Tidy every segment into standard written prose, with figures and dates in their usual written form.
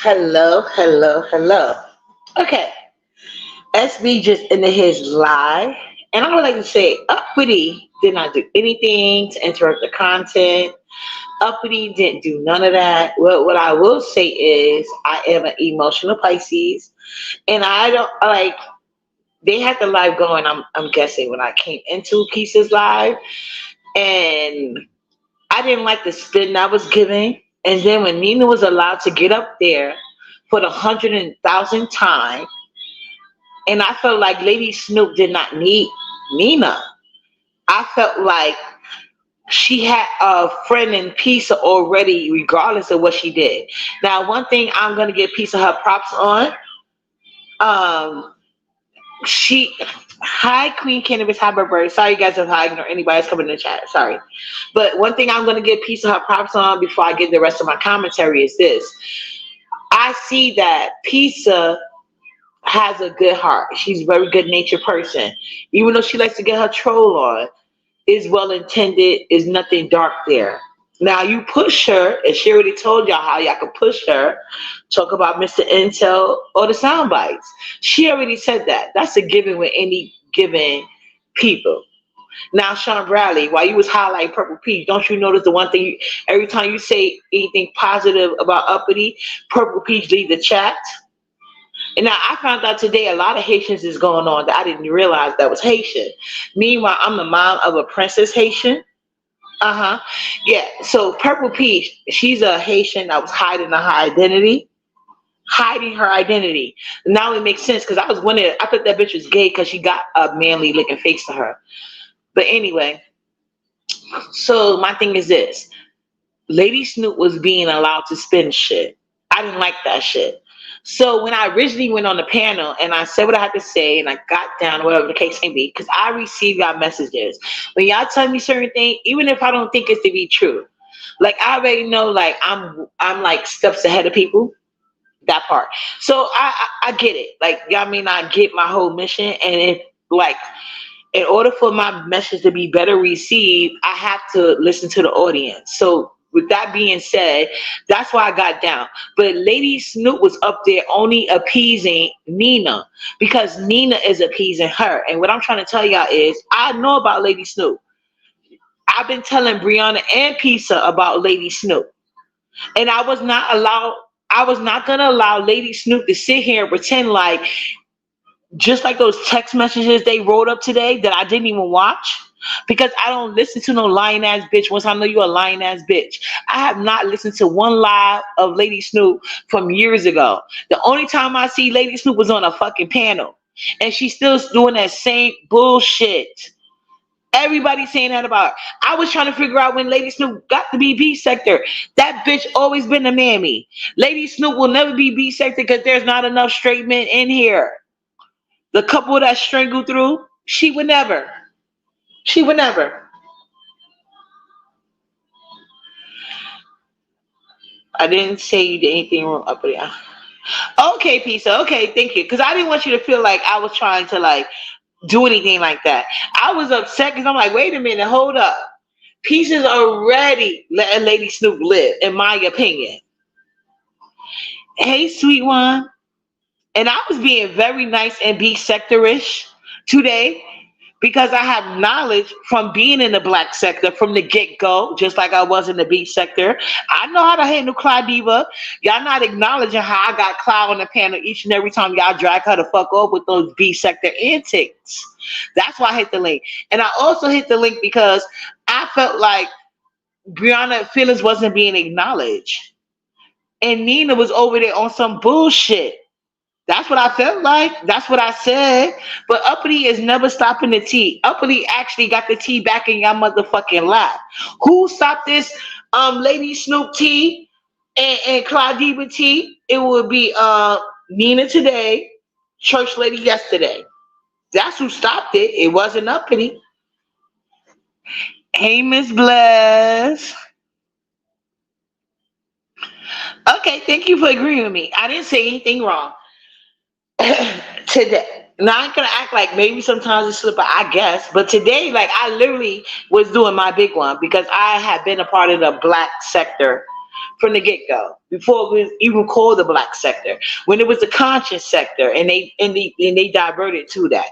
Hello, hello, hello. Okay, SB just ended his live, and I would like to say Uppity did not do anything to interrupt the content. Uppity didn't do none of that. What I will say is I am an emotional Pisces, and I don't like. They had the live going. I'm guessing when I came into Pisa's live, and I didn't like the spin I was giving. And then when Nina was allowed to get up there for the 100,000th time, and I felt like Lady Snoop did not need Nina. I felt like she had a friend in Pizza already, regardless of what she did. Now, one thing I'm gonna give Pizza her props on. Um, she, hi Queen Cannabis, hi Bird. Sorry, you guys, if I ignore anybody that's coming in the chat. Sorry, but one thing I'm gonna give Pizza her props on before I give the rest of my commentary is this. I see that Pizza has a good heart. She's a very good natured person. Even though she likes to get her troll on, is well intended, is nothing dark there. Now you push her, and she already told y'all how y'all can push her, talk about Mr. Intel or the sound bites. She already said that. That's a given with any given people. Now, Sean Bradley, while you was highlighting Purple Peach, don't you notice the one thing, every time you say anything positive about Uppity, Purple Peach leave the chat? And now I found out today a lot of Haitians is going on that I didn't realize that was Haitian. Meanwhile, I'm the mom of a princess Haitian. Uh-huh. Yeah. So Purple Peach, she's a Haitian that was hiding her identity. Hiding her identity. Now it makes sense because I was wondering, I thought that bitch was gay because she got a manly looking face to her. But anyway, so my thing is this. Lady Snoop was being allowed to spin shit. I didn't like that shit. So when I originally went on the panel and I said what I had to say and I got down, whatever the case may be, because I receive y'all messages. When y'all tell me certain things, even if I don't think it's to be true, like I already know, like I'm like steps ahead of people. That part. So I get it. Like y'all may not get my whole mission, and if like in order for my message to be better received, I have to listen to the audience. So with that being said, that's why I got down. But Lady Snoop was up there only appeasing Nina because Nina is appeasing her. And what I'm trying to tell y'all is I know about Lady Snoop. I've been telling Brianna and Pizza about Lady Snoop. And I was not gonna allow Lady Snoop to sit here and pretend like just like those text messages they wrote up today that I didn't even watch because I don't listen to no lying ass bitch once I know you a lying ass bitch. I have not listened to one live of Lady Snoop from years ago. The only time I see Lady Snoop was on a fucking panel and she's still doing that same bullshit. Everybody saying that about her. I was trying to figure out when Lady Snoop got to be B sector. That bitch always been a mammy. Lady Snoop will never be B sector because there's not enough straight men in here. The couple that strangled through, she would never. She would never. I didn't say you did anything wrong up there. Okay, Pizza. Okay, thank you. Because I didn't want you to feel like I was trying to like do anything like that. I was upset because I'm like, wait a minute, hold up. Pieces already letting Lady Snoop live, in my opinion. Hey, sweet one. And I was being very nice and be sectorish today because I have knowledge from being in the black sector from the get-go, just like I was in the B sector. I know how to handle Clout diva. Y'all not acknowledging how I got Clout on the panel each and every time y'all drag her the fuck up with those B sector antics. That's why I hit the link. And I also hit the link because I felt like Brianna's feelings wasn't being acknowledged. And Nina was over there on some bullshit. That's what I felt like. That's what I said. But Uppity is never stopping the tea. Uppity actually got the tea back in your motherfucking lap. Who stopped this Lady Snoop tea and Claudiva tea? It would be Nina today, Church Lady yesterday. That's who stopped it. It wasn't Uppity. Hey, Miss Bless. Okay, thank you for agreeing with me. I didn't say anything wrong. Today. Now I'm gonna act like maybe sometimes it's slip, I guess. But today, like I literally was doing my big one because I had been a part of the black sector from the get-go, before it was even called the black sector, when it was the conscious sector, and they diverted to that.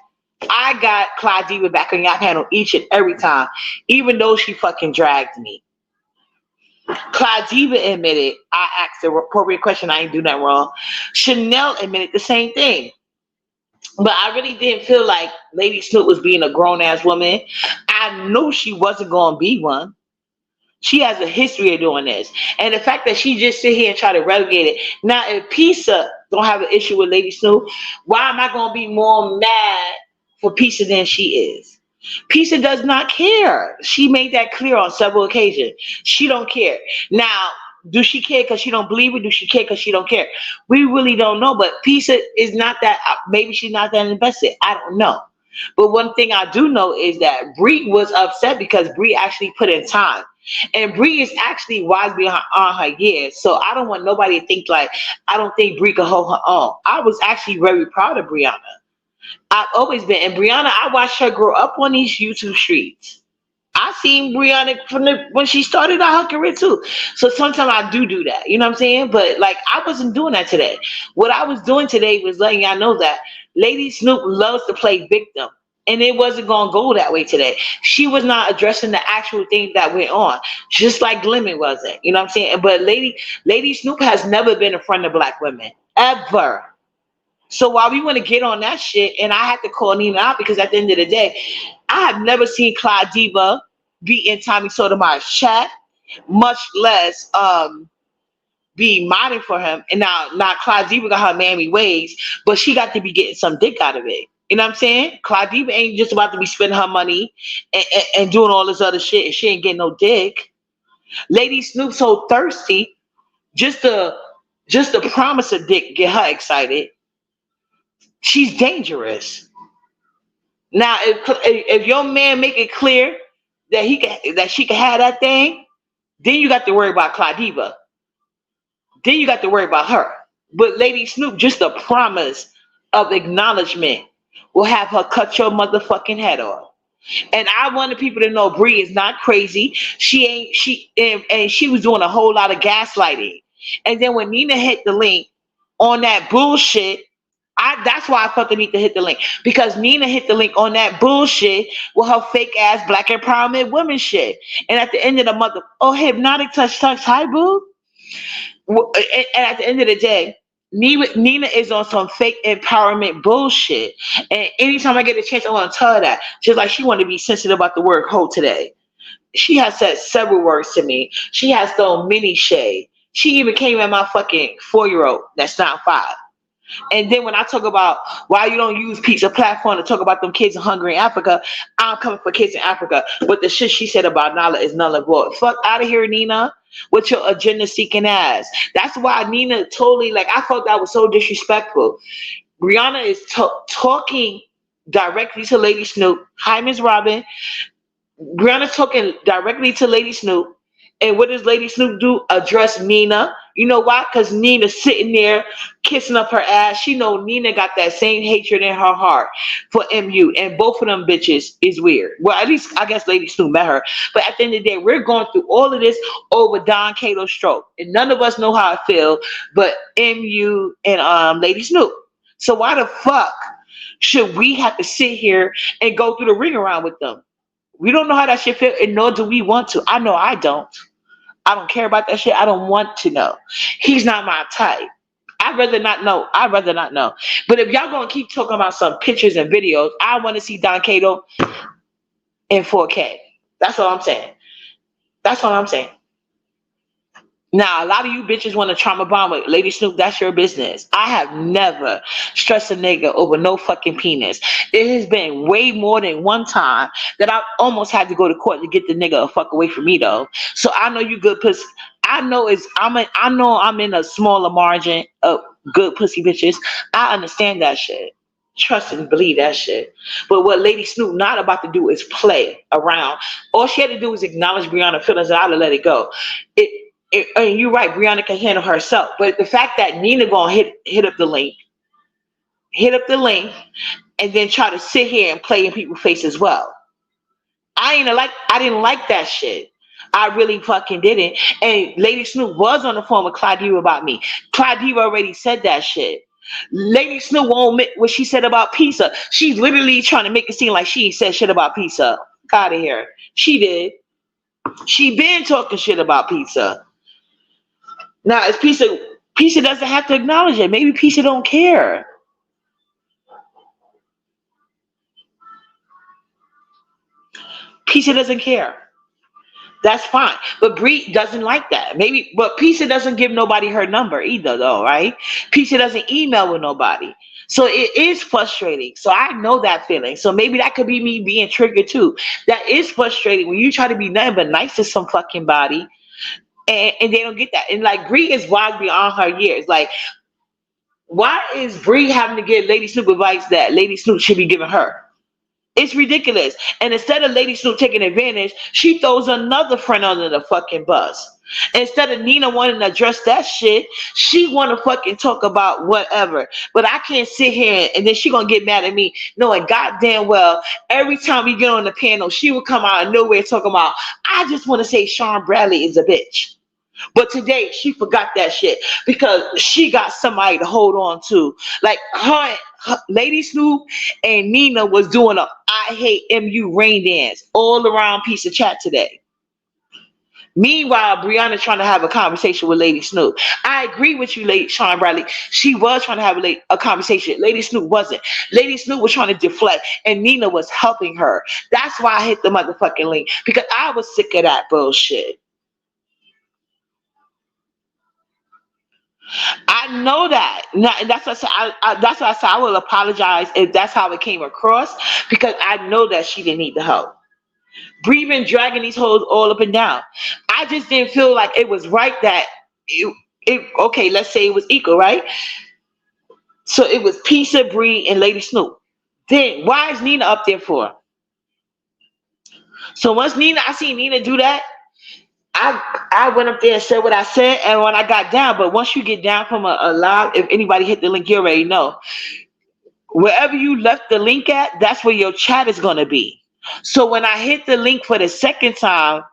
I got Clout Diva back on your panel each and every time, even though she fucking dragged me. Clout Diva admitted I asked the appropriate question. I ain't do nothing wrong. Chanel admitted the same thing. But I really didn't feel like Lady Snoop was being a grown ass woman. I knew she wasn't going to be one. She has a history of doing this. And the fact that she just sit here and try to relegate it. Now, if Pizza don't have an issue with Lady Snoop, why am I going to be more mad for Pizza than she is? Pizza does not care. She made that clear on several occasions. She don't care. Now, do she care because she don't believe it? Do she care because she don't care? We really don't know. But Pizza is not that. Maybe she's not that invested. I don't know. But one thing I do know is that Bree was upset because Bree actually put in time. And Bree is actually wise beyond her years. So I don't want nobody to think like, I don't think Bree could hold her own. I was actually very proud of Brianna. I've always been. And Brianna, I watched her grow up on these YouTube streets. I seen Brianna when she started out her career too. So sometimes I do that. You know what I'm saying? But like, I wasn't doing that today. What I was doing today was letting y'all know that Lady Snoop loves to play victim. And it wasn't going to go that way today. She was not addressing the actual things that went on, just like Lemon wasn't. You know what I'm saying? But Lady Snoop has never been a friend of black women, ever. So while we want to get on that shit, and I had to call Nina out because at the end of the day, I have never seen Clout Diva be in Tommy Sotomayor's chat, much less be modding for him. And now Clout Diva got her mammy ways, but she got to be getting some dick out of it. You know what I'm saying? Clout Diva ain't just about to be spending her money and doing all this other shit, and she ain't getting no dick. Lady Snoop so thirsty, just the promise of dick get her excited. She's dangerous. Now, if your man make it clear that she can have that thing, then you got to worry about Clout Diva. Then you got to worry about her. But Lady Snoop, just a promise of acknowledgement will have her cut your motherfucking head off. And I wanted people to know Bree is not crazy. She was doing a whole lot of gaslighting. And then when Nina hit the link on that bullshit, that's why I felt the need to hit the link, because Nina hit the link on that bullshit with her fake ass black empowerment women shit. And at the end of the hypnotic touch, hi boo. And at the end of the day, Nina is on some fake empowerment bullshit. And anytime I get a chance, I want to tell her that. Just like she wanted to be sensitive about the word hoe today. She has said several words to me. She has thrown many shade. She even came at my fucking 4-year-old that's not 5. And then when I talk about why you don't use Pizza platform to talk about them kids in Hungary in Africa, I'm coming for kids in Africa. But the shit she said about Nala is null and void. Fuck out of here, Nina, with your agenda seeking ass. That's why Nina totally, like, I felt that was so disrespectful. Brianna is talking directly to Lady Snoop. Hi, Ms. Robin. Brianna's talking directly to Lady Snoop. And what does Lady Snoop do? Address Nina. You know why? Because Nina's sitting there kissing up her ass. She know Nina got that same hatred in her heart for MU. And both of them bitches is weird. Well, at least I guess Lady Snoop met her. But at the end of the day, we're going through all of this over Don Cato's stroke. And none of us know how I feel but MU and Lady Snoop. So why the fuck should we have to sit here and go through the ring around with them? We don't know how that shit feel, and nor do we want to. I know I don't. I don't care about that shit. I don't want to know. He's not my type. I'd rather not know. But if y'all gonna keep talking about some pictures and videos, I want to see Don Cato in 4K. That's all I'm saying. Now, a lot of you bitches want to trauma bomb with Lady Snoop. That's your business. I have never stressed a nigga over no fucking penis. It has been way more than one time that I almost had to go to court to get the nigga a fuck away from me, though. So I know you good pussy. I know I'm in a smaller margin of good pussy bitches. I understand that shit. Trust and believe that shit. But what Lady Snoop not about to do is play around. All she had to do was acknowledge Brianna's feelings and I'd have let it go. And you're right, Brianna can handle herself. But the fact that Nina gonna hit up the link, and then try to sit here and play in people's face as well. I didn't like that shit. I really fucking didn't. And Lady Snoop was on the phone with Clout about me. Clout already said that shit. Lady Snoop won't admit what she said about Pizza. She's literally trying to make it seem like she ain't said shit about Pizza. Out of here. She did. She been talking shit about Pizza. Now, it's Pizza doesn't have to acknowledge it. Maybe Pizza don't care. Pizza doesn't care. That's fine. But Bree doesn't like that. Maybe, but Pizza doesn't give nobody her number either, though, right? Pizza doesn't email with nobody. So it is frustrating. So I know that feeling. So maybe that could be me being triggered too. That is frustrating when you try to be nothing but nice to some fucking body and they don't get that. And like Bree is wise beyond her years. Like, why is Bree having to give Lady Snoop advice that Lady Snoop should be giving her? It's ridiculous. And instead of Lady Snoop taking advantage, she throws another friend under the fucking bus. Instead of Nina wanting to address that shit, she want to fucking talk about whatever. But I can't sit here and then she gonna get mad at me knowing goddamn well every time we get on the panel, she will come out of nowhere talking about, I just want to say Sean Bradley is a bitch. But today she forgot that shit because she got somebody to hold on to. Like her Lady Snoop and Nina was doing a I hate MU rain dance all around piece of chat today. Meanwhile, Brianna trying to have a conversation with Lady Snoop. I agree with you, Lady Sean Bradley. She was trying to have a conversation. Lady Snoop wasn't. Lady Snoop was trying to deflect, and Nina was helping her. That's why I hit the motherfucking link because I was sick of that bullshit. I know that. And that's what I said. That's why I said I will apologize if that's how it came across because I know that she didn't need the help. Breathing, dragging these hoes all up and down. I just didn't feel like it was right that okay, let's say it was equal, right? So it was Pizza, Bree, and Lady Snoop. Then why is Nina up there for? So once I seen Nina do that, I went up there and said what I said, and when I got down, but once you get down from a live, if anybody hit the link, you already know. Wherever you left the link at, that's where your chat is going to be. So when I hit the link for the second time,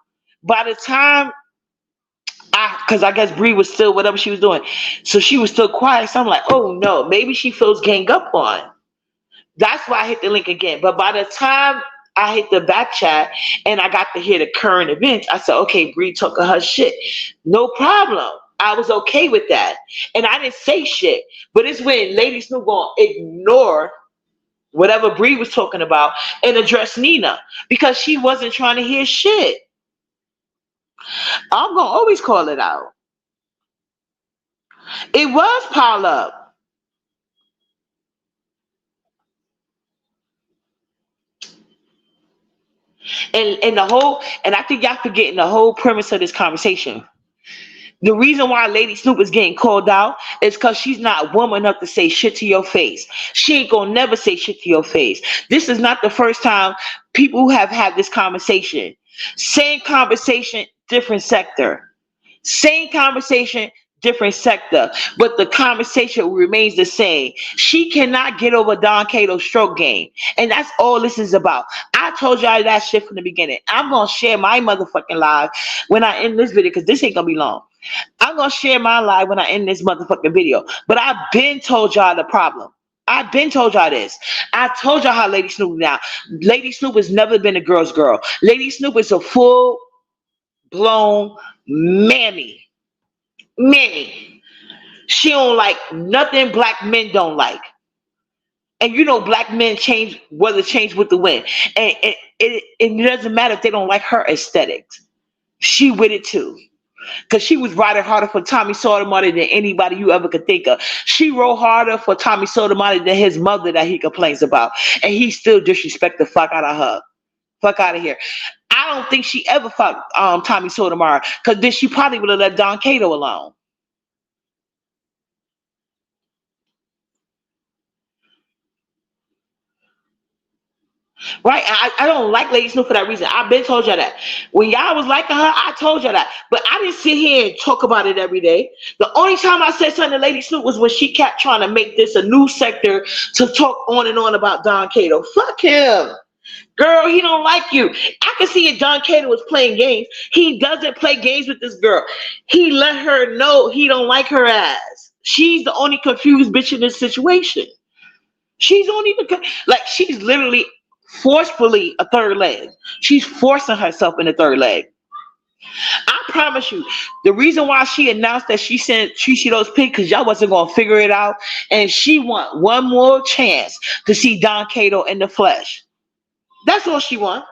by the time because I guess Bree was still whatever she was doing, so she was still quiet. So I'm like, oh no, maybe she feels gang up on. That's why I hit the link again. But by the time I hit the back chat and I got to hear the current events, I said, okay, Bree took her shit. No problem. I was okay with that. And I didn't say shit. But it's when Lady Snoop gonna ignore whatever Bree was talking about and address Nina because she wasn't trying to hear shit. I'm gonna always call it out. It was pile up. And the whole, and I think y'all forgetting the whole premise of this conversation. The reason why Lady Snoop is getting called out is because she's not woman enough to say shit to your face. She ain't gonna never say shit to your face. This is not the first time people have had this conversation. Same conversation, different sector. Same conversation, different sector. But the conversation remains the same. She cannot get over Don Cato's stroke game. And that's all this is about. I told y'all that shit from the beginning. I'm gonna share my motherfucking live when I end this video because this ain't gonna be long. I'm gonna share my live when I end this motherfucking video. But I've been told y'all the problem. I've been told y'all this. I told y'all how Lady Snoop now. Lady Snoop has never been a girl's girl. Lady Snoop is a full blown mammy. Mammy. She don't like nothing black men don't like. And you know black men change with the wind. And it doesn't matter if they don't like her aesthetics. She with it too. Because she was riding harder for Tommy Sotomayor than anybody you ever could think of. She rode harder for Tommy Sotomayor than his mother that he complains about. And he still disrespect the fuck out of her. Fuck out of here. I don't think she ever fucked Tommy Sotomayor. Because then she probably would have let Don Cato alone. Right? I don't like Lady Snoop for that reason. I've been told y'all that. When y'all was liking her, I told y'all that. But I didn't sit here and talk about it every day. The only time I said something to Lady Snoop was when she kept trying to make this a new sector to talk on and on about Don Cato. Fuck him. Girl, he don't like you. I can see if Don Cato was playing games. He doesn't play games with this girl. He let her know he don't like her ass. She's the only confused bitch in this situation. She's only like she's literally forcefully a third leg. She's forcing herself in the third leg. I promise you, the reason why she announced that she sent Trishi those pics because y'all wasn't gonna figure it out, and she want one more chance to see Don Cato in the flesh. That's all she want.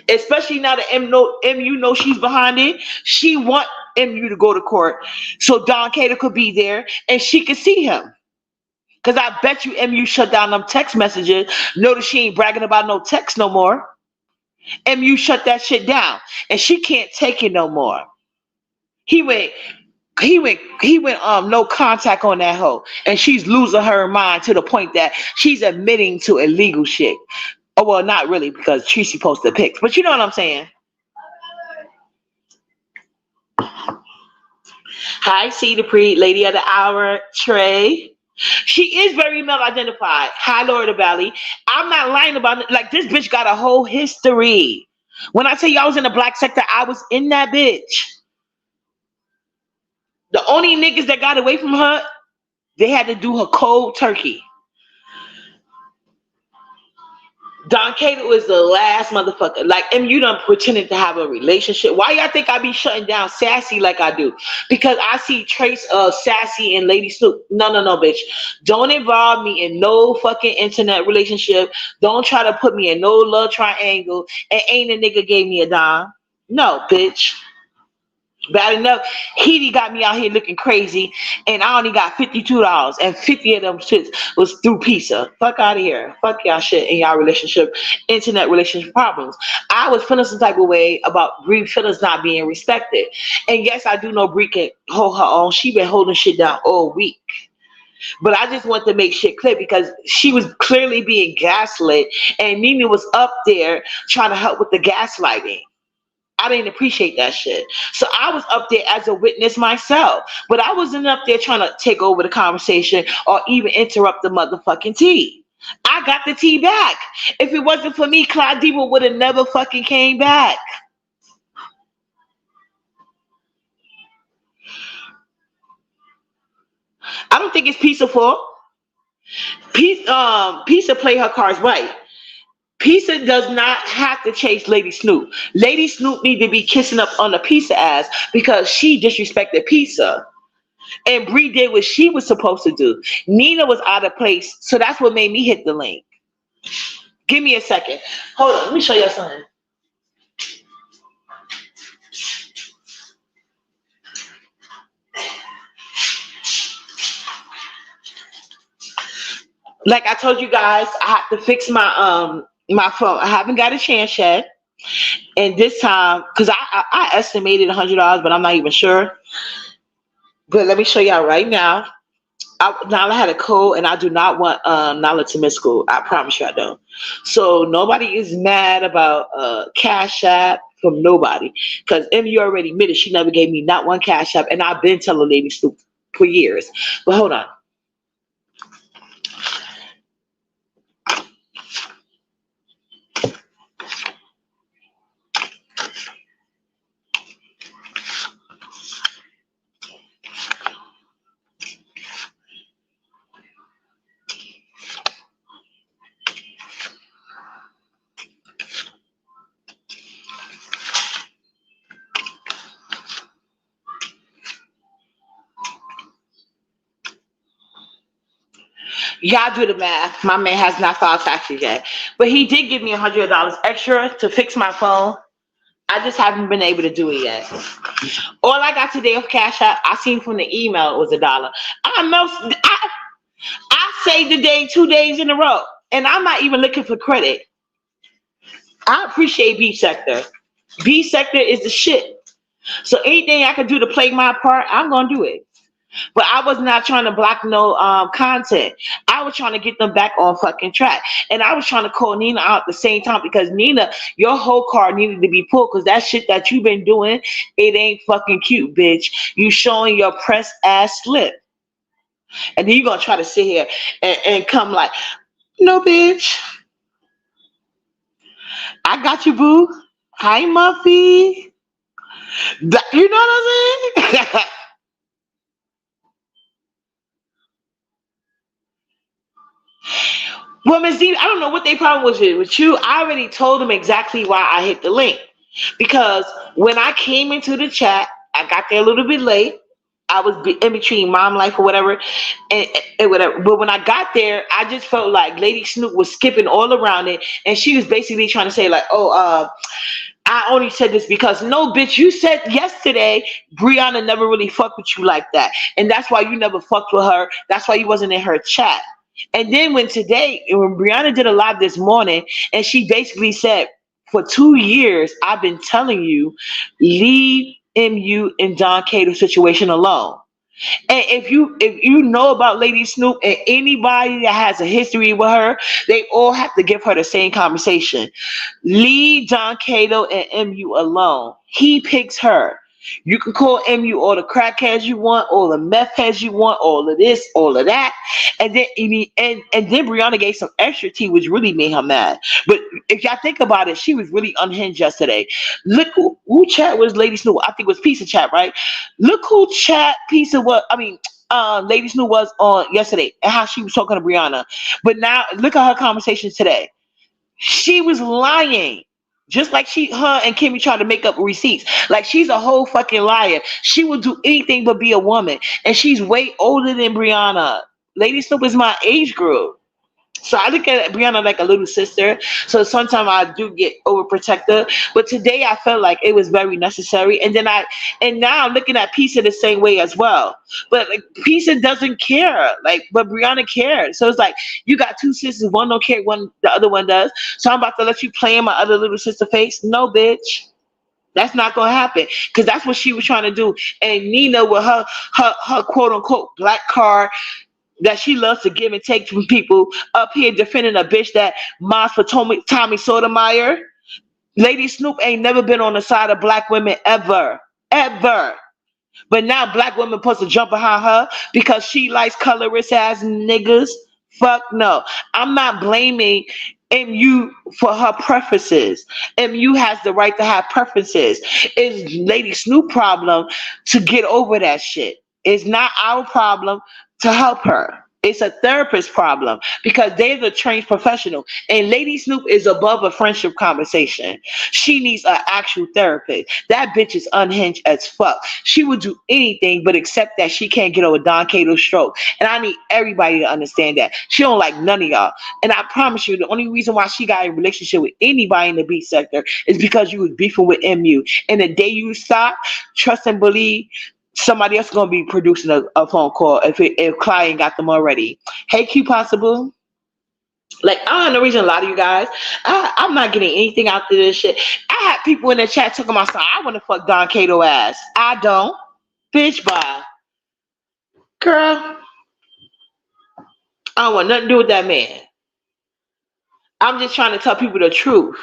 Especially now that MU know she's behind it. She want MU to go to court so Don Cato could be there and she could see him. Cause I bet you MU shut down them text messages. Notice she ain't bragging about no text no more. MU shut that shit down and she can't take it no more. He went no contact on that hoe. And she's losing her mind to the point that she's admitting to illegal shit. Oh well, not really because Tracy posted pics, but you know what I'm saying. Hi, C the Pre, Lady of the Hour, Trey. She is very male identified. Hi, Lord of the Valley. I'm not lying about it. Like this bitch got a whole history. When I tell you I was in the black sector, I was in that bitch. The only niggas that got away from her, they had to do her cold turkey. Don Cato is the last motherfucker. Like, you done pretended to have a relationship. Why y'all think I be shutting down Sassy like I do? Because I see trace of Sassy and Lady Snoop. No, bitch. Don't involve me in no fucking internet relationship. Don't try to put me in no love triangle. And ain't a nigga gave me a dime. No, bitch. Bad enough, he got me out here looking crazy, and I only got $52, and 50 of them shits was through Pizza. Fuck out of here. Fuck y'all shit in y'all relationship, internet relationship problems. I was feeling some type of way about Bree feelings not being respected. And yes, I do know Bree can hold her own. She been holding shit down all week. But I just want to make shit clear because she was clearly being gaslit, and Nina was up there trying to help with the gaslighting. I didn't appreciate that shit. So I was up there as a witness myself. But I wasn't up there trying to take over the conversation or even interrupt the motherfucking tea. I got the tea back. If it wasn't for me, Clout Diva would have never fucking came back. I don't think it's peaceful. Pizza play her cards right. Pizza does not have to chase Lady Snoop. Lady Snoop need to be kissing up on the Pizza ass because she disrespected Pizza. And Bree did what she was supposed to do. Nina was out of place, so that's what made me hit the link. Give me a second. Hold on, let me show you something. Like I told you guys, I have to fix my phone. I haven't got a chance yet. And this time, because I estimated $100, but I'm not even sure. But let me show y'all right now. Nala had a code, and I do not want Nala to miss school. I promise you I don't. So nobody is mad about Cash App from nobody. Because MU already admitted she never gave me not one Cash App, and I've been telling Lady Snoop for years. But hold on. Y'all do the math. My man has not filed taxes yet. But he did give me $100 extra to fix my phone. I just haven't been able to do it yet. All I got today of Cash App, I seen from the email it was $1. I saved the day 2 days in a row. And I'm not even looking for credit. I appreciate B Sector. B Sector is the shit. So anything I can do to play my part, I'm going to do it. But I was not trying to block no content. I was trying to get them back on fucking track. And I was trying to call Nina out at the same time because Nina, your whole card needed to be pulled because that shit that you've been doing, it ain't fucking cute, bitch. You showing your press ass slip. And then you're going to try to sit here and come like, no, bitch. I got you, boo. Hi, Muffy. You know what I'm saying? Well, Miss D, I don't know what their problem was with you. I already told them exactly why I hit the link. Because when I came into the chat, I got there a little bit late. I was in between mom life or whatever, and whatever. But when I got there, I just felt like Lady Snoop was skipping all around it, and she was basically trying to say like, "Oh, I only said this because no, bitch, you said yesterday Brianna never really fucked with you like that, and that's why you never fucked with her. That's why you wasn't in her chat." And then when Brianna did a live this morning, and she basically said, "For 2 years, I've been telling you, leave MU and Don Cato situation alone." And if you know about Lady Snoop and anybody that has a history with her, they all have to give her the same conversation. Leave John Cato and MU alone. He picks her. You can call MU all the crackheads you want, all the meth heads you want, all of this, all of that. And then Brianna gave some extra tea, which really made her mad. But if y'all think about it, she was really unhinged yesterday. Look who chat was Lady Snoop. I think it was Pizza chat, right? Look who chat Pizza was. I mean, Lady Snoop was on yesterday and how she was talking to Brianna. But now look at her conversations today. She was lying. Just like her and Kimmy tried to make up receipts. Like she's a whole fucking liar. She will do anything but be a woman. And she's way older than Brianna. Lady Snoop is my age group. So I look at Brianna like a little sister. So sometimes I do get overprotective. But today I felt like it was very necessary. And now I'm looking at Pizza the same way as well. But like Pizza doesn't care. But Brianna cares. So it's like you got two sisters, one don't care, the other one does. So I'm about to let you play in my other little sister face. No, bitch. That's not gonna happen because that's what she was trying to do. And Nina with her quote unquote black card that she loves to give and take from people up here defending a bitch that moms for Tommy Sotomayor. Lady Snoop ain't never been on the side of black women ever. Ever. But now black women supposed to jump behind her because she likes colorist ass niggas. Fuck no. I'm not blaming MU for her preferences. MU has the right to have preferences. It's Lady Snoop problem to get over that shit. It's not our problem to help her. It's a therapist problem because they're the trained professional. And Lady Snoop is above a friendship conversation. She needs an actual therapist. That bitch is unhinged as fuck. She would do anything but accept that she can't get over Don Cato's stroke. And I need everybody to understand that. She don't like none of y'all. And I promise you, the only reason why she got a relationship with anybody in the beat sector is because you was beefing with MU. And the day you stop, trust and believe, somebody else is gonna be producing a phone call if client got them already. Hey, Q Possible. Like I don't know reason a lot of you guys. I'm not getting anything out of this shit. I had people in the chat talking about something. I want to fuck Don Cato ass. I don't. Bitch, bye, girl. I don't want nothing to do with that man. I'm just trying to tell people the truth.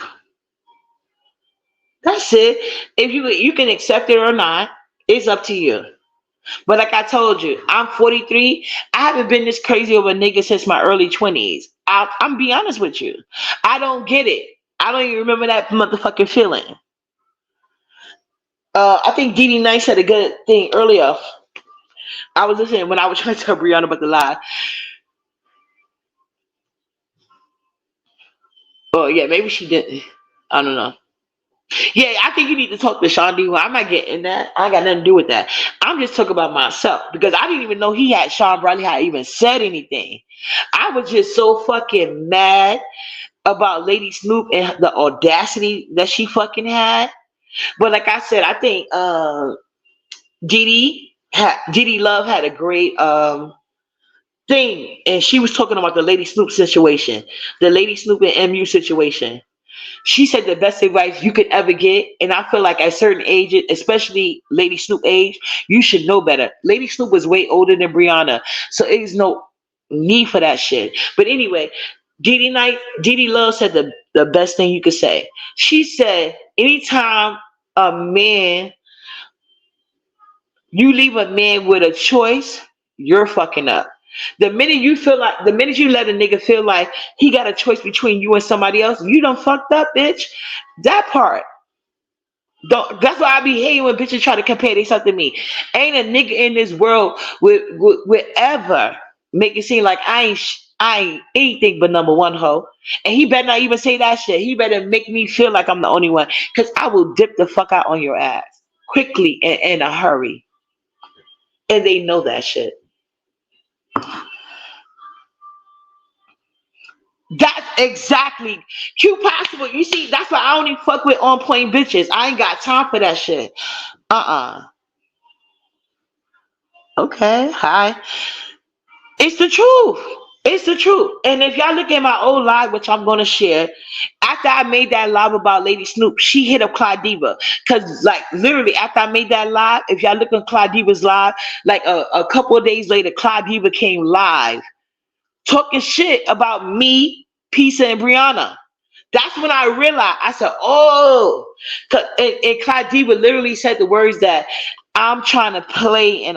That's it. If you can accept it or not, it's up to you. But like I told you, I'm 43. I haven't been this crazy over a nigga since my early 20s. I'm be honest with you. I don't get it. I don't even remember that motherfucking feeling. I think Dee Nice said a good thing earlier. I was listening when I was trying to tell Brianna about the lie. Oh yeah, maybe she didn't. I don't know. Yeah, I think you need to talk to Sean D. I'm not getting that. I ain't got nothing to do with that. I'm just talking about myself because I didn't even know Sean Bradley had even said anything. I was just so fucking mad about Lady Snoop and the audacity that she fucking had. But like I said, I think Didi Love had a great thing, and she was talking about the Lady Snoop situation, the Lady Snoop and MU situation. She said the best advice you could ever get, and I feel like at certain ages, especially Lady Snoop age, you should know better. Lady Snoop was way older than Brianna, so there's no need for that shit. But anyway, Didi Love said the best thing you could say. She said, anytime a man, you leave a man with a choice, you're fucking up. The minute you let a nigga feel like he got a choice between you and somebody else, you done fucked up, bitch. That part. Don't, that's why I be hating when bitches try to compare themselves to me. Ain't a nigga in this world would ever make it seem like I ain't anything but number one hoe. And he better not even say that shit. He better make me feel like I'm the only one. Cause I will dip the fuck out on your ass quickly and in a hurry. And they know that shit. That's exactly Q possible. You see, that's why I only fuck with on point bitches. I ain't got time for that shit. Uh-uh. Okay, hi. It's the truth. It's the truth. And if y'all look at my old live, which I'm gonna share, after I made that live about Lady Snoop, she hit up Clout Diva. Cause like literally after I made that live, if y'all look at Clout Diva's live, like a couple of days later, Clout Diva came live talking shit about me, Pizza, and Brianna. That's when I realized. I said, "Oh," and Clout Diva literally said the words that I'm trying to play in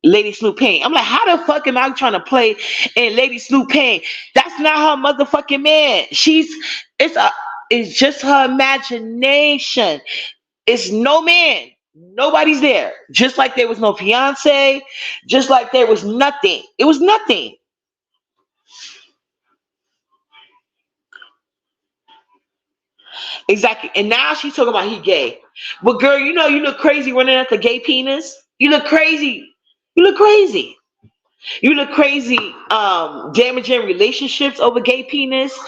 Lady Snoop Pain. I'm like, how the fuck am I trying to play in Lady Snoop Pain? That's not her motherfucking man. It's just her imagination. It's no man. Nobody's there. Just like there was no fiance, just like there was nothing. It was nothing. Exactly. And now she's talking about he gay. But girl, you look crazy running at the gay penis. You look crazy. You look crazy. You look crazy damaging relationships over gay penis.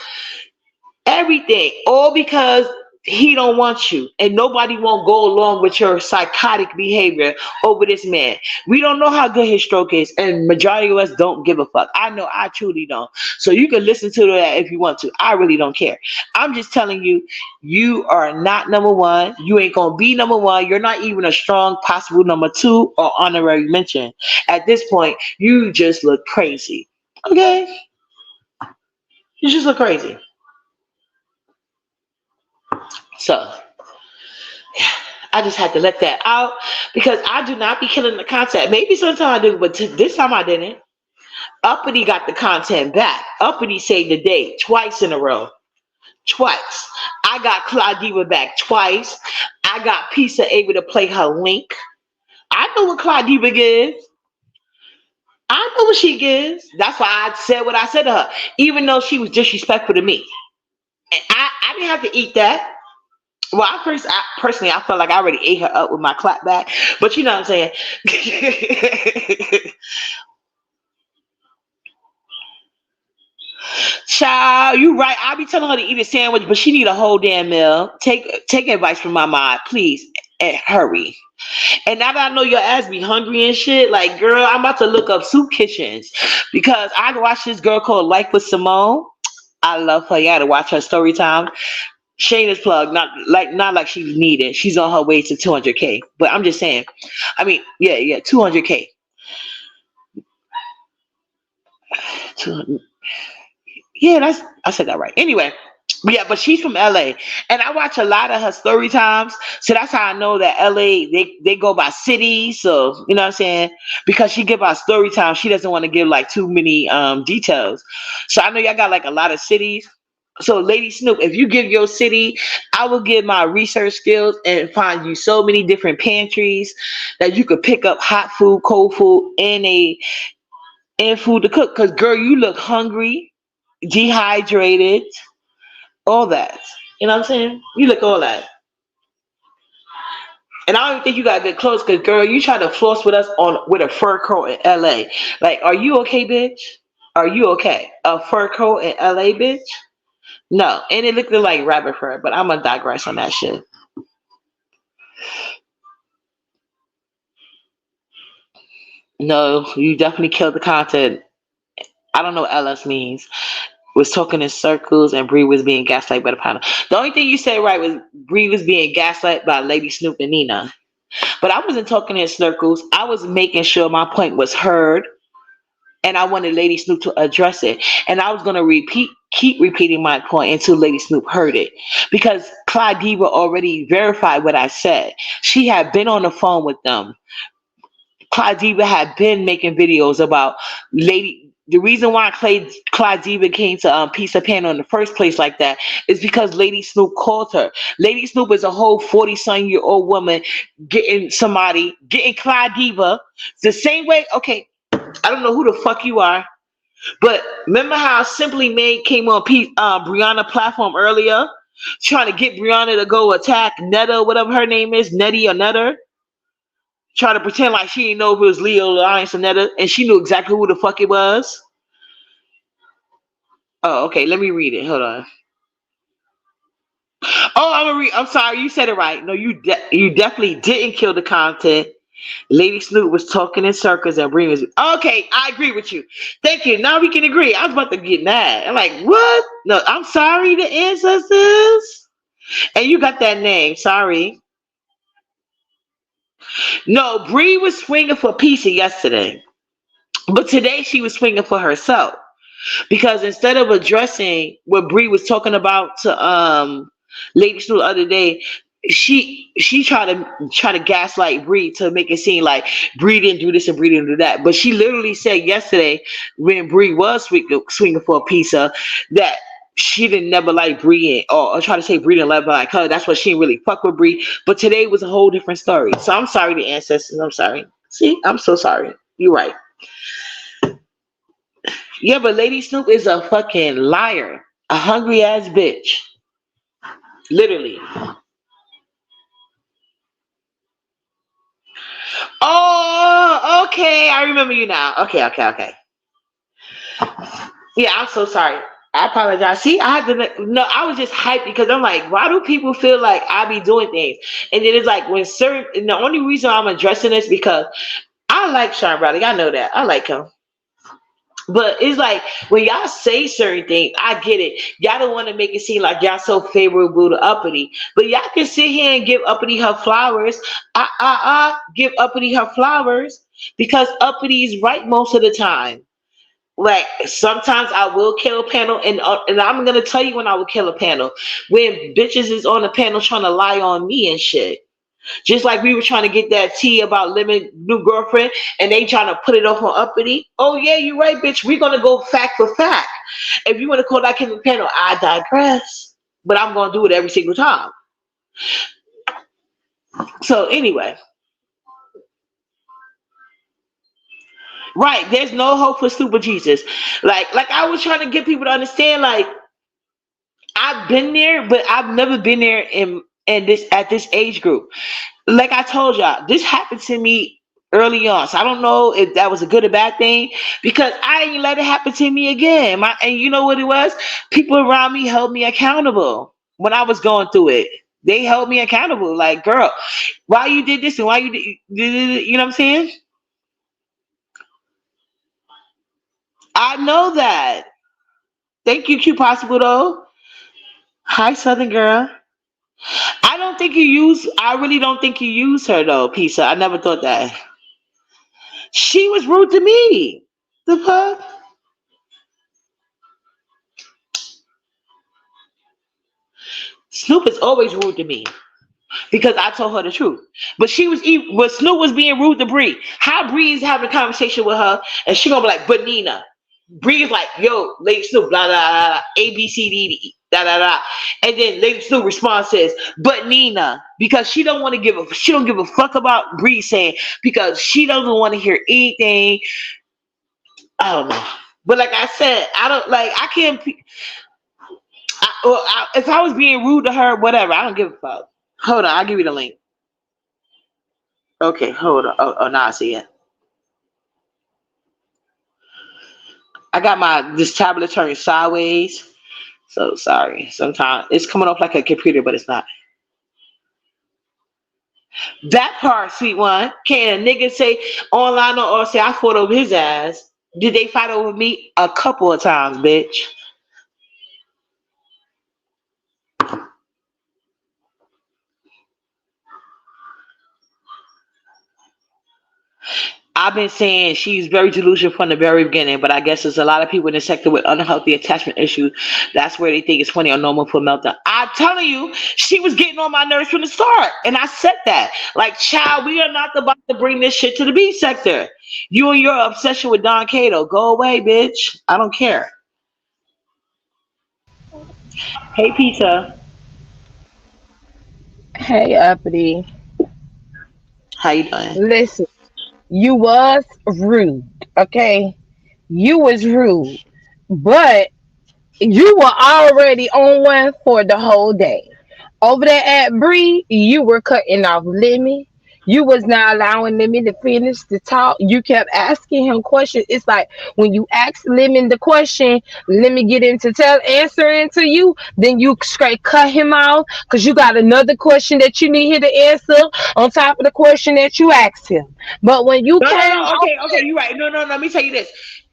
Everything. All because he don't want you. And nobody won't go along with your psychotic behavior over this man. We don't know how good his stroke is. And majority of us don't give a fuck. I know I truly don't. So you can listen to that if you want to. I really don't care. I'm just telling you, you are not number one. You ain't going to be number one. You're not even a strong possible number two or honorary mention. At this point, you just look crazy. Okay? You just look crazy. So I just had to let that out because I do not be killing the content. Maybe sometimes I do, but this time I didn't. Uppity got the content back. Uppity saved the day twice in a row. Twice. I got Clout Diva back twice. I got Pizza able to play her link. I know what Clout Diva gives. I know what she gives. That's why I said what I said to her, even though she was disrespectful to me. And I didn't have to eat that. Well, personally, I felt like I already ate her up with my clap back. But you know what I'm saying? Child, you right. I be telling her to eat a sandwich, but she need a whole damn meal. Take advice from my mom, please, and hurry. And now that I know your ass be hungry and shit, like, girl, I'm about to look up soup kitchens because I watched this girl called Life with Simone. I love her. You gotta watch her story time. Shayna's plug, not like she's needed. She's on her way to 200K. But I'm just saying. I mean, yeah, 200K. 200, yeah, I said that right. Anyway, yeah, but she's from LA, and I watch a lot of her story times, so that's how I know that LA they go by cities. So you know what I'm saying, because she give out story time, she doesn't want to give like too many details. So I know y'all got like a lot of cities. So, Lady Snoop, if you give your city, I will give my research skills and find you so many different pantries that you could pick up hot food, cold food, and food to cook. Cause girl, you look hungry, dehydrated, all that. You know what I'm saying? You look all that. And I don't even think you got good clothes, cause girl, you try to floss with us with a fur coat in LA. Like, are you okay, bitch? Are you okay? A fur coat in LA, bitch? No, and it looked like rabbit fur, but I'm gonna digress on that shit. No, you definitely killed the content. I don't know what LS means. Was talking in circles and Bree was being gaslight by the panel. The only thing you said right was Bree was being gaslight by Lady Snoop and Nina. But I wasn't talking in circles. I was making sure my point was heard, and I wanted Lady Snoop to address it. And I was gonna keep repeating my point until Lady Snoop heard it, because Clout Diva already verified what I said. She had been on the phone with them Clout Diva had been making videos about lady. The reason why Clout Diva came to Pizza Panel in the first place like that is because Lady Snoop called her. Lady Snoop is a whole 40-some-year-old woman getting Clout Diva the same way. Okay, I don't know who the fuck you are, but remember how Simply Made came on Brianna platform earlier, trying to get Brianna to go attack Netta, whatever her name is, Nettie or Netter, trying to pretend like she didn't know if it was Leo Alliance or Netta, and she knew exactly who the fuck it was. Oh, okay. Let me read it. Hold on. Oh, I'm gonna read. I'm sorry. You said it right. No, you definitely didn't kill the content. Lady Snoop was talking in circles and bringing us. Okay, I agree with you. Thank you. Now we can agree. I was about to get mad. I'm like, what? No, I'm sorry, the ancestors. And you got that name. Sorry. No, Bree was swinging for Pizza yesterday, but today she was swinging for herself because instead of addressing what Bree was talking about to Lady Snoop the other day, she tried to gaslight Bree to make it seem like Bree didn't do this and Bree didn't do that. But she literally said yesterday when Bree was swinging for a pizza that she didn't never like Bree or try to say Bree didn't love her like her. That's why she didn't really fuck with Bree. But today was a whole different story. So I'm sorry, the ancestors. I'm sorry. See, I'm so sorry. You're right. Yeah, but Lady Snoop is a fucking liar. A hungry ass bitch. Literally. Oh, okay. I remember you now. Okay, okay, okay. Yeah, I'm so sorry. I apologize. See, I had to no, I was just hyped because I'm like, why do people feel like I be doing things? And then it's like when certain and the only reason I'm addressing this because I like Sean Bradley. I know that. I like him. But it's like when y'all say certain things, I get it. Y'all don't want to make it seem like y'all so favorable to Uppity. But y'all can sit here and give Uppity her flowers. Give Uppity her flowers because Uppity is right most of the time. Like sometimes I will kill a panel, and I'm gonna tell you when I will kill a panel when bitches is on the panel trying to lie on me and shit. Just like we were trying to get that tea about living new girlfriend, and they trying to put it off on Uppity. Oh yeah, you're right, bitch. We're gonna go fact for fact. If you want to call that Kim panel, I digress. But I'm gonna do it every single time. So anyway, right? There's no hope for stupid Jesus. Like I was trying to get people to understand. Like I've been there, but I've never been there in this at this age group. Like I told y'all, this happened to me early on. So I don't know if that was a good or bad thing because I didn't let it happen to me again. And you know what it was? People around me held me accountable when I was going through it. They held me accountable. Like, girl, why you did this and why you know what I'm saying? I know that. Thank you, Q Possible though. Hi, Southern girl. I really don't think you use her though, Pizza. I never thought that. She was rude to me. The fuck? Snoop is always rude to me because I told her the truth. But Snoop was being rude to Bree. How Bree is having a conversation with her and she gonna be like, but Nina. Bree is like, yo, Lady Snoop, blah, blah, blah, blah, A, B, C, D, D, da, da, da. And then Lady Snoop response says, but Nina, because she don't give a fuck about Bree saying, because she doesn't want to hear anything. I don't know. But like I said, I don't like, I can't, if I was being rude to her, whatever, I don't give a fuck. Hold on, I'll give you the link. Okay, hold on. Now I see it. I got this tablet turned sideways. So sorry. Sometimes it's coming off like a computer, but it's not. That part, sweet one. Can a nigga say online or say I fought over his ass? Did they fight over me? A couple of times, bitch. I've been saying she's very delusional from the very beginning, but I guess there's a lot of people in the sector with unhealthy attachment issues. That's where they think it's funny or normal for meltdown. I'm telling you, she was getting on my nerves from the start. And I said that. Like, child, we are not about to bring this shit to the B sector. You and your obsession with Don Cato. Go away, bitch. I don't care. Hey, Pizza. Hey, uppity. How you doing? Listen, you was rude, okay? You was rude, but you were already on one for the whole day. Over there at Bree, you were cutting off Lemmy. You was not allowing Lemmy to finish the talk. You kept asking him questions. It's like when you ask Lemmy the question, let me get into tell answering to you, then you straight cut him off because you got another question that you need him to answer on top of the question that you asked him. But when you No, no, came no. off, Okay, okay, you're right. No, no, no. Let me tell you this.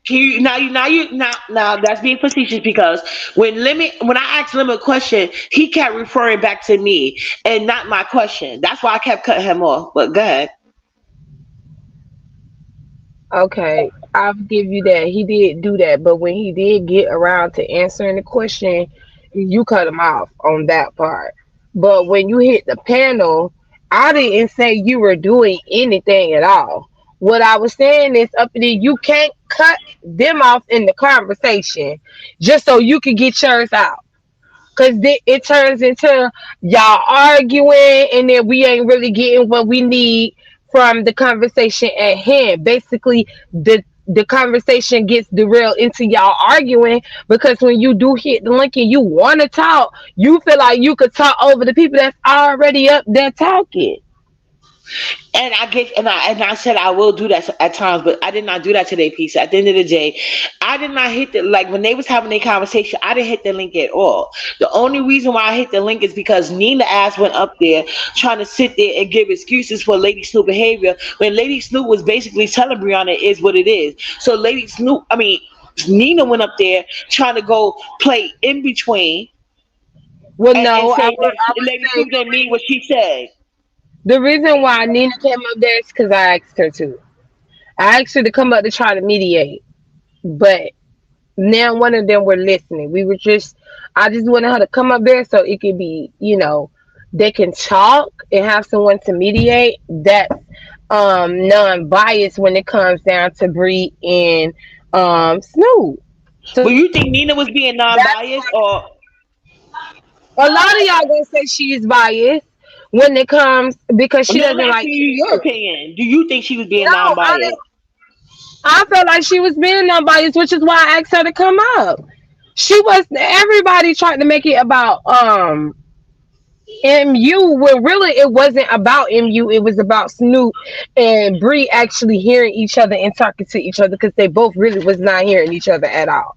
Now that's being facetious because when I asked Limit a question, he kept referring back to me and not my question. That's why I kept cutting him off. But go ahead. okay, I'll give you that. He did do that, but when he did get around to answering the question, you cut him off on that part. But when you hit the panel, I didn't say you were doing anything at all. What I was saying is up there, you can't cut them off in the conversation just so you can get yours out. Cause it turns into y'all arguing, and then we ain't really getting what we need from the conversation at hand. Basically, the conversation gets derailed into y'all arguing because when you do hit the link and you want to talk, you feel like you could talk over the people that's already up there talking. And I said I will do that at times, but I did not do that today, Peace. At the end of the day, I did not hit the like when they was having their conversation. I didn't hit the link at all. The only reason why I hit the link is because Nina ass went up there trying to sit there and give excuses for Lady Snoop behavior when Lady Snoop was basically telling Brianna it is what it is. So Nina went up there trying to go play in between Well, and no, say that I would Lady say Snoop didn't mean what she said. the reason why Nina came up there is because I asked her to. I asked her to come up to try to mediate, but now one of them were listening. I just wanted her to come up there so it could be, they can talk and have someone to mediate that's non-biased when it comes down to Bree and Snoop. Well, So you think Nina was being that's non-biased, or a lot of y'all gonna say she's biased when it comes because she no? I'm doesn't like asking you your MU. opinion. Do you think she was being No, non-biased? I felt like she was being non-biased, which is why I asked her to come up. She was everybody tried to make it about MU when really it wasn't about MU. It was about Snoop and Bree actually hearing each other and talking to each other because they both really was not hearing each other at all.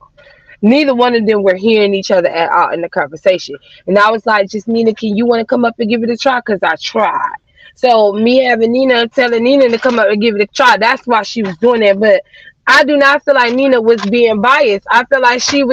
Neither one of them were hearing each other at all in the conversation. And I was like, just Nina, can you want to come up and give it a try? Because I tried. So me having Nina telling Nina to come up and give it a try, that's why she was doing that. But I do not feel like Nina was being biased. I feel like she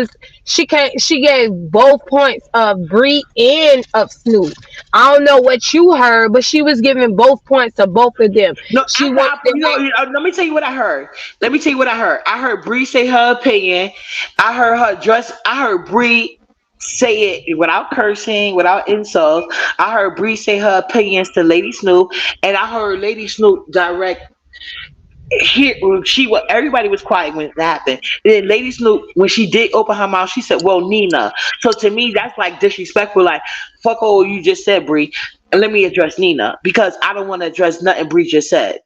gave both points of Bree and of Snoop. I don't know what you heard, but she was giving both points of both of them. No, She wanted to make let me tell you what I heard. Let me tell you what I heard. I heard Bree say her opinion. I heard her dress. I heard Bree say it without cursing, without insults. I heard Bree say her opinions to Lady Snoop, and I heard Lady Snoop direct here everybody was quiet when it happened. Then Lady Snoop, when she did open her mouth, she said, "Well, Nina." So to me, that's like disrespectful. Like, fuck all you just said, Bree. And let me address Nina because I don't want to address nothing Bree just said.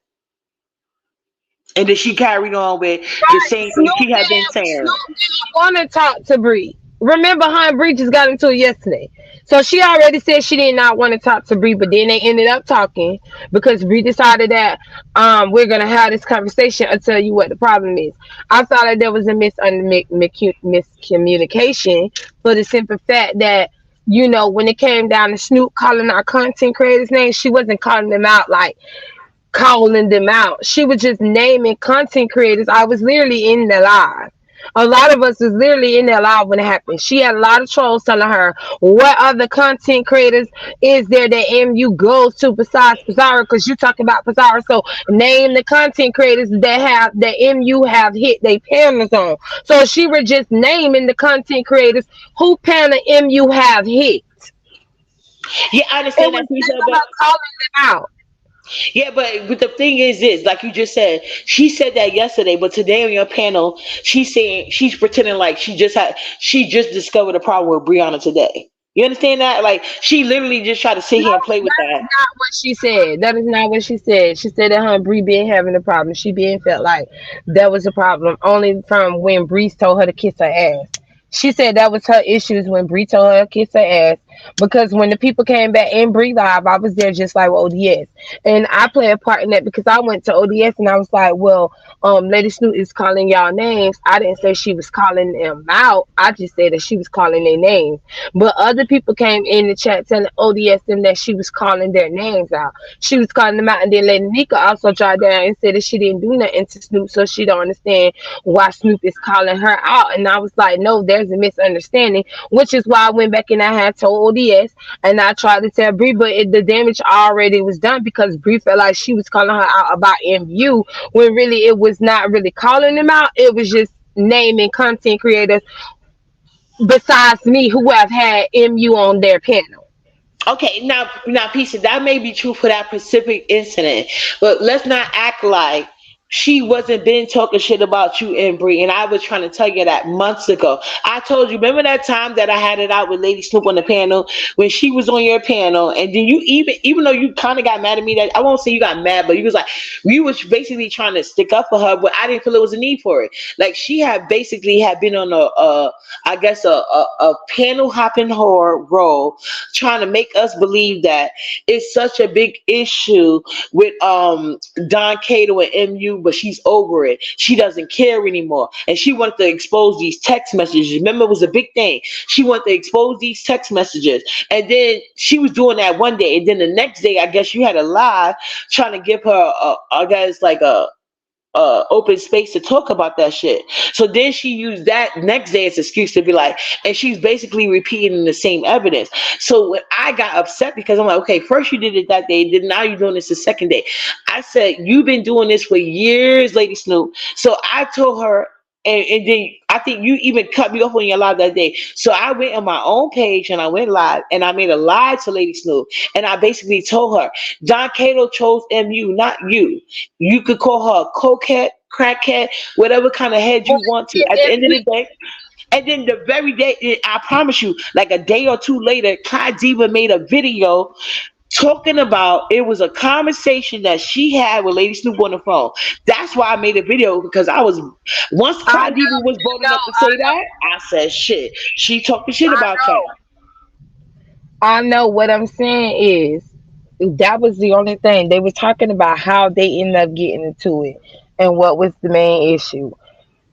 And then she carried on with the same thing she had been saying. Snoop didn't want to talk to Bree. Remember, her and Bree just got into it yesterday. So she already said she did not want to talk to Bree, but then they ended up talking because Bree decided that we're gonna have this conversation. I'll tell you what the problem is. I thought that there was a miscommunication for the simple fact that when it came down to Snoop calling our content creators names, she wasn't calling them out like calling them out. She was just naming content creators. I was literally in the live. A lot of us was literally in there live when it happened. She had a lot of trolls telling her what other content creators is there that MU goes to besides Pizarro, because you talking about Pizarro. So name the content creators that MU have hit they panels on. So she was just naming the content creators who panel MU have hit. Yeah, I It understand was that piece of, never but her calling them out. yeah, but the thing is this, like you just said, she said that yesterday, but today on your panel, she's saying she's pretending like she just discovered a problem with Brianna today. You understand that? Like she literally just tried to sit No, here and play with that is that. not what she said. That is not what she said. She said that her and Bree been having a problem. She been felt like that was a problem only from when Bree told her to kiss her ass. She said that was her issues when Bree told her to kiss her ass. Because when the people came back in Bree live, I was there just like ODS, and I play a part in that because I went to ODS and I was like, well, Lady Snoop is calling y'all names. I didn't say she was calling them out. I just said that she was calling their names. But other people came in the chat telling ODS them that she was calling their names out. She was calling them out, and then Lady Nika also tried down and said that she didn't do nothing to Snoop, so she don't understand why Snoop is calling her out. And I was like, no, there's a misunderstanding, which is why I went back and I had told ODS and I tried to tell Bree, but the damage already was done because Bree felt like she was calling her out about MU when really it was not really calling them out. It was just naming content creators besides me who have had MU on their panel. Okay, now, Pisa, that may be true for that specific incident, but let's not act like she wasn't been talking shit about you and Bree. And I was trying to tell you that months ago. I told you, remember that time that I had it out with Lady Snoop on the panel when she was on your panel, and then you even though you kind of got mad at me, that I won't say you got mad, but you was like you was basically trying to stick up for her, but I didn't feel it was a need for it. Like she had basically had been on I guess a panel hopping whore role, trying to make us believe that it's such a big issue with Don Cato and MU, but she's over it. She doesn't care anymore, and she wanted to expose these text messages. Remember, it was a big thing. She wanted to expose these text messages, and then she was doing that one day, and then the next day, I guess you had a live trying to give her, I guess, like a open space to talk about that shit. So then she used that next day as an excuse to be like, and she's basically repeating the same evidence. So when I got upset because I'm like, okay, first you did it that day, then now you're doing this the second day. I said, you've been doing this for years, Lady Snoop. So I told her, and then I think you even cut me off on your live that day. So I went on my own page and I went live and I made a live to Lady Snoop. And I basically told her, Don Cato chose MU, not you. You could call her a cokehead, crackhead, whatever kind of head you want to. At the end of the day, and then the very day, I promise you, like a day or two later, Clyde Diva made a video talking about it was a conversation that she had with Lady Snoop on the phone. That's why I made a video because I was once I Clyde Diva know, was bold enough to say that, I said shit. She talking shit I about y'all. know, I know. What I'm saying is that was the only thing they were talking about how they ended up getting into it and what was the main issue.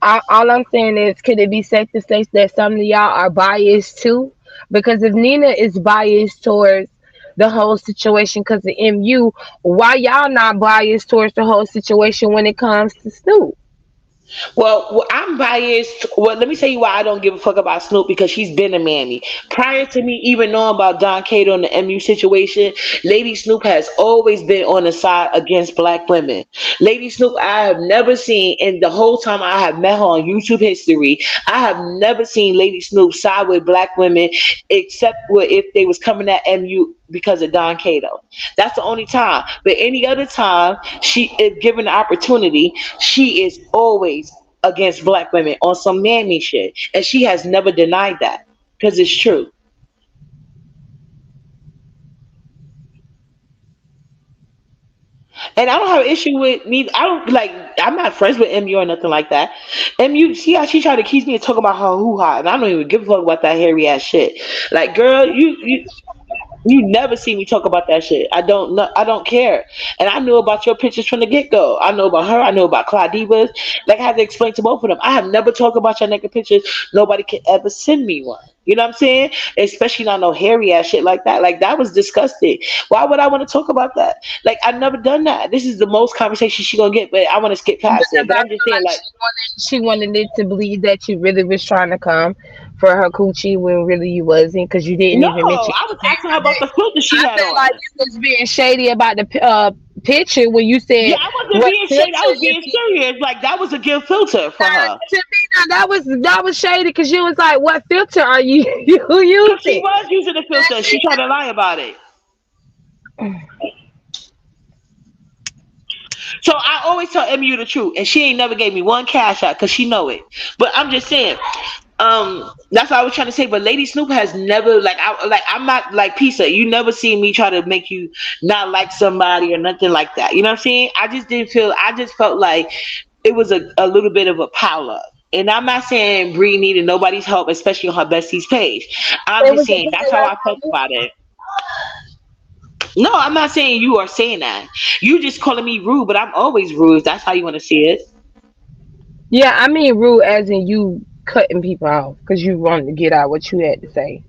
All I'm saying is, could it be safe to say that some of y'all are biased too? Because if Nina is biased towards the whole situation because of MU, why y'all not biased towards the whole situation when it comes to Snoop? I'm biased. Well, let me tell you why I don't give a fuck about Snoop because she's been a mammy. Prior to me even knowing about Don Cato and the MU situation, Lady Snoop has always been on the side against black women. Lady Snoop, I have never seen, in the whole time I have met her on YouTube history, I have never seen Lady Snoop side with black women except if they was coming at MU because of Don Cato. That's the only time. But any other time, if given the opportunity, she is always against black women on some mammy shit. And she has never denied that because it's true. And I don't have an issue with me. I don't like. I'm not friends with MU or nothing like that. MU, see how she tried to accuse me of talking about her hoo ha, and I don't even give a fuck about that hairy ass shit. Like, girl, you. You never see me talk about that shit. I don't know. I don't care. And I knew about your pictures from the get go. I know about her. I know about Clout Divas. Like I had to explain to both of them. I have never talked about your naked pictures. Nobody can ever send me one. You know what I'm saying? Especially not no hairy ass shit like that. Like that was disgusting. Why would I want to talk about that? Like I've never done that. This is the most conversation she gonna get, but I want to skip past it. Because But I I'm just feel saying, like like, she wanted it to believe that you really was trying to come for her coochie when really you wasn't, because you didn't no, even mention I was asking her about anything. the filter she I had feel like on. you was being shady about the picture when you Yeah, said I wasn't what being shady. I filter was is being he. serious. Like that was a good filter for her. To me, now, that was shady because you was like, "What filter are you you Cause she using?" was using the filter. She tried to lie about it. So I always tell MU the truth, and she ain't never gave me one cash out because she know it. But I'm just saying, that's what I was trying to say. But Lady Snoop has never I'm not like Pizza. You never seen me try to make you not like somebody or nothing like that. You know what I'm saying? I just didn't feel. I just felt like it was a little bit of a pile up. And I'm not saying Bree needed nobody's help, especially on her besties page. I'm It just was a saying good that's how I felt lesson. about it. No, I'm not saying you are saying that. You just calling me rude, but I'm always rude. If that's how you want to see it. Yeah, I mean rude as in you cutting people off because you wanted to get out what you had to say.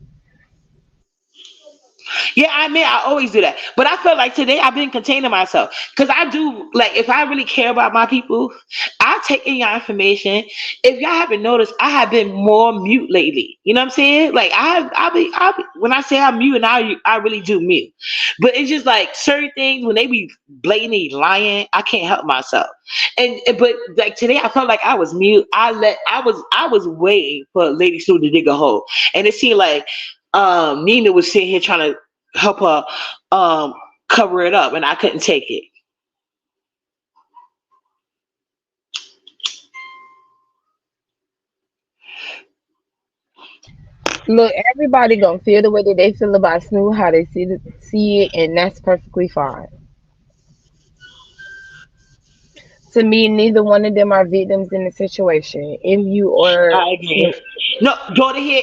Yeah, I mean, I always do that. But I felt like today I've been containing myself because I do, like, if I really care about my people, I take in your information. If y'all haven't noticed, I have been more mute lately. You know what I'm saying? Like, when I say I'm mute, and I really do mute. But it's just like certain things when they be blatantly lying, I can't help myself. But like today, I felt like I was mute. I was waiting for Lady Sue to dig a hole, and it seemed like Nina was sitting here trying to help her um cover it up, and I couldn't take it. Look, everybody gonna feel the way that they feel about Snoop, how they see it, and that's perfectly fine. To me, neither one of them are victims in the situation. If you or I Snoop, agree. No, daughter here,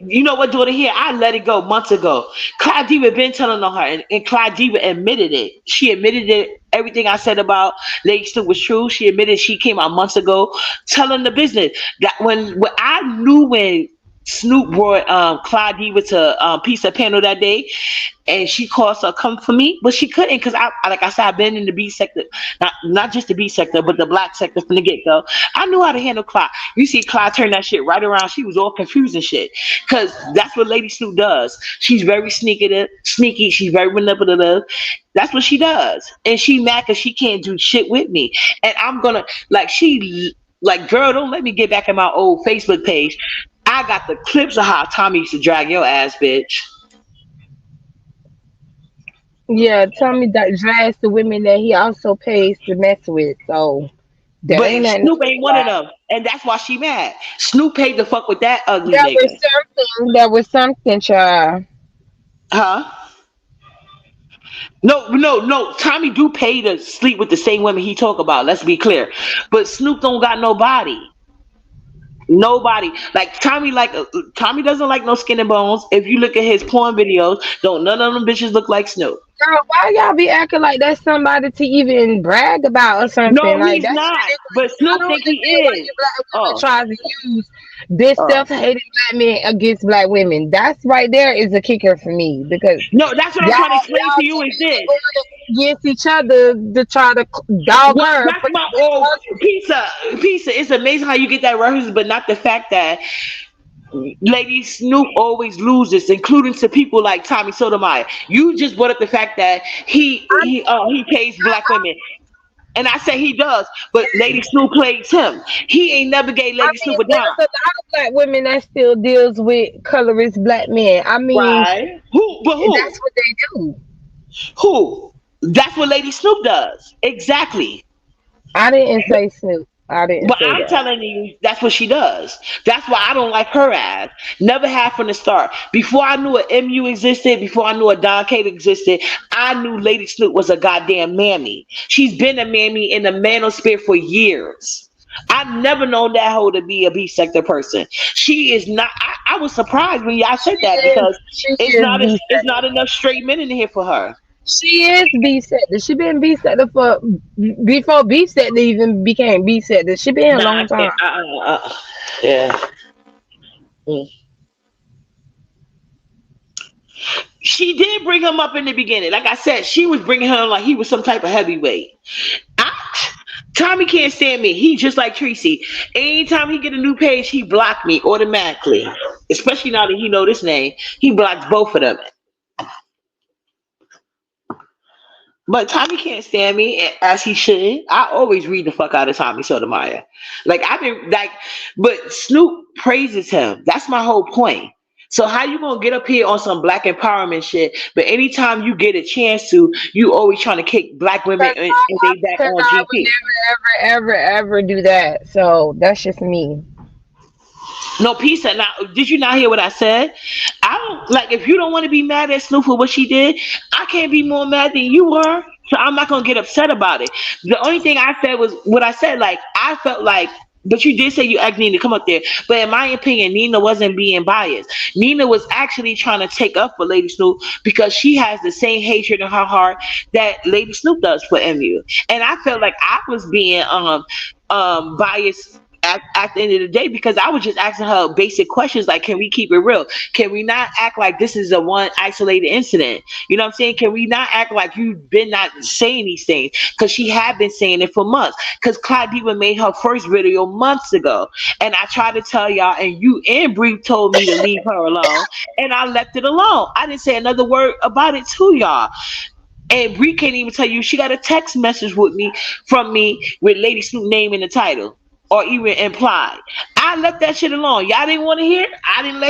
you know what, daughter here, I let it go months ago. Clyde Diva been telling on her, and Clyde Diva admitted it. She admitted it. Everything I said about Lady Stu was true. She admitted she came out months ago telling the business that when I knew when Snoop brought Clyde Diva to Pizza panel that day, and she called her come for me, but she couldn't because like I said, I've been in the B sector, not just the B sector, but the black sector from the get go. I knew how to handle Clyde. You see Clyde turn that shit right around. She was all confused and shit because that's what Lady Snoop does. She's very sneaky. She's very manipulative. That's what she does, and she mad because she can't do shit with me. And I'm gonna like girl, don't let me get back in my old Facebook page. I got the clips of how Tommy used to drag your ass, bitch. yeah, Tommy that drags the women that he also pays to mess with. So that But ain't nothing to Snoop worry ain't one of about. them, and that's why she mad. Snoop paid the fuck with that ugly That was nigga, something. That was something, child. huh? No, no, no. Tommy do pay to sleep with the same women he talk about. Let's be clear. But Snoop don't got nobody. Nobody like Tommy. Tommy doesn't like no skin and bones. If you look at his porn videos, don't none of them bitches look like Snoop. Girl, why y'all be acting like that's somebody to even brag about or something? No, Like he's that's not. ridiculous. But I Snoop don't think he understand why is. you black women Oh, try to use this oh. self-hating black men against black women. That's right there is a kicker for me because No, that's what I'm trying to explain to y'all you. too Is busy this? going against each other to try to dog Well, her that's for my doing old her. pizza. Pizza. It's amazing how you get that reference, but not the fact that Lady Snoop always loses, including to people like Tommy Sotomayor. You just brought up the fact that he pays black women, and I say he does, but Lady Snoop plays him. He ain't never gave I Lady mean, Snoop a dime. there's a lot of black women that still deals with colorist black men. I mean, Right? Who? But that's who? what they do. Who? That's what Lady Snoop does. Exactly. I didn't say Snoop. I didn't But say I'm that. telling you, that's what she does. That's why I don't like her ass. Never have from the start. Before I knew a MU existed, before I knew a Don Kate existed, I knew Lady Snoop was a goddamn mammy. She's been a mammy in the manosphere for years. I've never known that hoe to be a B sector person. She is not. I was surprised when y'all said that because She is B it's sector. not enough straight men in here for her. She is B sector. She been B sector for before B sector even became B sector. She been a Nah, I long time. can't. Yeah. Mm. She did bring him up in the beginning. Like I said, she was bringing him like he was some type of heavyweight. I, Tommy can't stand me. He just like Tracy. Anytime he get a new page, he blocked me automatically. Especially now that he know this name, he blocks both of them. But Tommy can't stand me as he should. I always read the fuck out of Tommy Sotomayor. Like I've been like, but Snoop praises him. That's my whole point. So how you gonna get up here on some black empowerment shit? But anytime you get a chance to, you always trying to kick black women and they back Because on I would GP. never, ever, ever, ever do that. So that's just me. No, Pizza. Now, did you not hear what I said? I don't like if you don't want to be mad at Snoop for what she did. I can't be more mad than you were, so I'm not gonna get upset about it. The only thing I said was what I said. Like I felt like, but you did say you asked Nina to come up there. But in my opinion, Nina wasn't being biased. Nina was actually trying to take up for Lady Snoop because she has the same hatred in her heart that Lady Snoop does for MU. And I felt like I was being biased at the end of the day because I was just asking her basic questions like, can we keep it real? Can we not act like this is a one isolated incident? You know what I'm saying? Can we not act like you've been not saying these things? Because she had been saying it for months. Because Clout Diva made her first video months ago. And I tried to tell y'all, and you and Bree told me to leave her alone. And I left it alone. I didn't say another word about it to y'all. And Bree can't even tell you she got a text message with me from me with Lady Snoop name in the title or even implied. I left that shit alone. Y'all didn't want to hear it. I didn't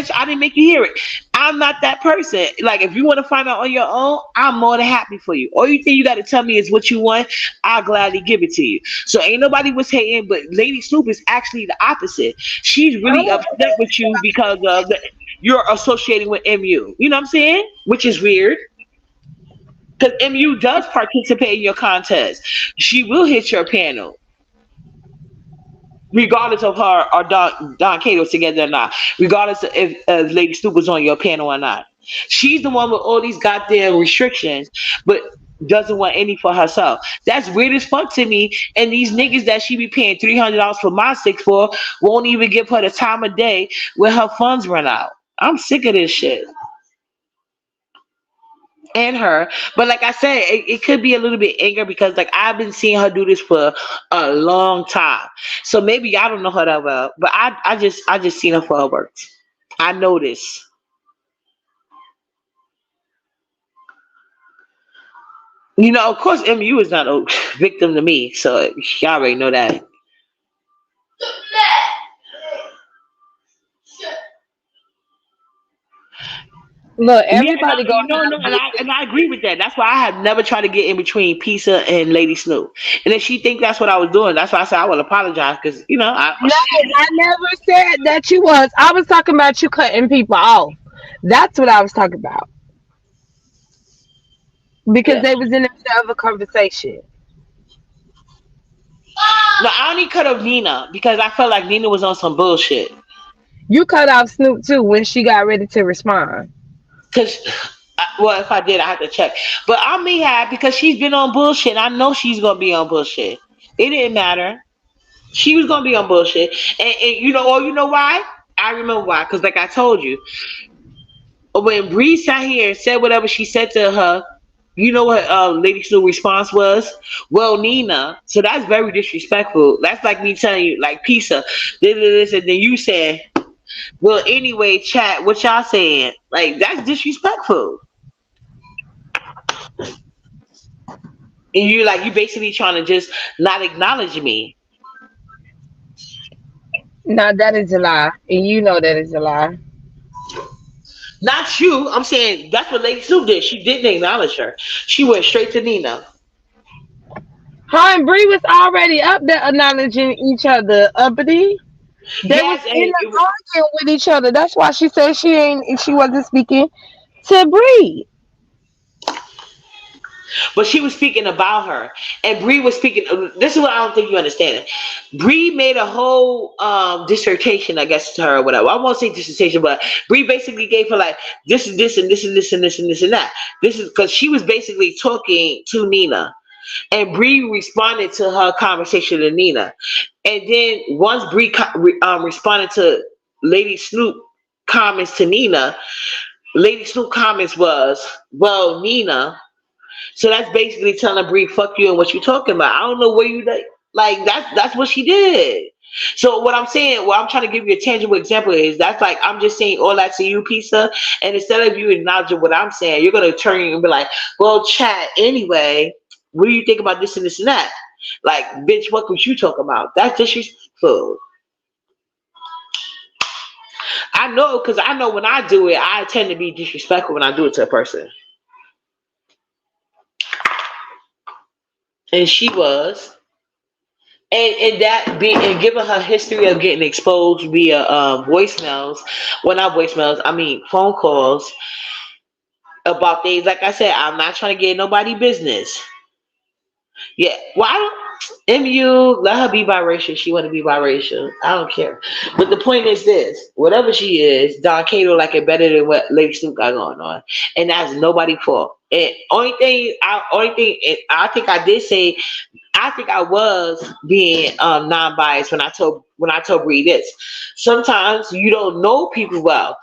make you hear it. I'm not that person. Like if you want to find out on your own, I'm more than happy for you. All you think you got to tell me is what you want. I'll gladly give it to you. So ain't nobody was hating, but Lady Snoop is actually the opposite. She's I'm really upset with you because of you're associating with MU. You know what I'm saying? Which is weird. Because MU does participate in your contest. She will hit your panel, regardless of her or Don Cato's together or not. Regardless of if Lady Snoop was on your panel or not. She's the one with all these goddamn restrictions, but doesn't want any for herself. That's weird as fuck to me. And these niggas that she be paying $300 for my six for won't even give her the time of day when her funds run out. I'm sick of this shit. And her. But like I said, it could be a little bit anger because like I've been seeing her do this for a long time. So maybe y'all don't know her that well. But I just seen her for her work. I know this. You know, of course MU is not a victim to me, so y'all already know that. look. Yeah, Everybody gonna no, have this. and I agree with that. That's why I have never tried to get in between Pizza and Lady Snoop. And if she think that's what I was doing, that's why I said I will apologize because you know No, I never said that you was. I was talking about you cutting people off. That's what I was talking about because yeah. they was in the middle of a conversation. No, I only cut off Nina because I felt like Nina was on some bullshit. You cut off Snoop too when she got ready to respond. Cause, well, if I did, I have to check. But I may have because she's been on bullshit. I know she's gonna be on bullshit. It didn't matter. She was gonna be on bullshit, and you know, or you know why? I remember why. Cause like I told you, when Bree sat here and said whatever she said to her, you know what Lady Snoop's response was? Well, Nina. So that's very disrespectful. That's like me telling you, like, Pizza, this, and then you said, well, anyway, chat, what y'all saying? Like, that's disrespectful. And you basically trying to just not acknowledge me. Now that is a lie, and you know that is a lie. Not you. I'm saying that's what Lady Snoop did. She didn't acknowledge her. She went straight to Nina. Her and Bree was already up there acknowledging each other, uppity. They was Yes, in and the arguing with each other. That's why she said she wasn't speaking to Bree. But she was speaking about her, and Bree was speaking. This is what I don't think you understand. Bree made a whole dissertation, I guess, to her or whatever. I won't say dissertation, but Bree basically gave her like this is this and this and this and this and this and that. This is because she was basically talking to Nina, and Bree responded to her conversation to Nina, and then once Bree responded to Lady Snoop comments to Nina, Lady Snoop comments was, "Well, Nina." So that's basically telling Bree, "Fuck you and what you talking about." I don't know where you like. That's what she did. So what I'm saying, what I'm trying to give you a tangible example is that's like I'm just saying all that to you, Pizza, and instead of you acknowledging what I'm saying, you're gonna turn and be like, "Well, chat anyway. What do you think about this and this and that?" Like, bitch, what was you talking about? That's disrespectful. I know because I know when I do it, I tend to be disrespectful when I do it to a person, and she was. And that being and given her history of getting exposed via voicemails, well not voicemails, I mean phone calls about things. Like I said, I'm not trying to get nobody business. Yeah, why MU let her be biracial? She want to be biracial. I don't care. But the point is this: whatever she is, Don Cato like it better than what Lady Snoop got going on, and that's nobody's fault. And only thing, and I think I did say I think I was being non-biased when I told Bree this. Sometimes you don't know people well,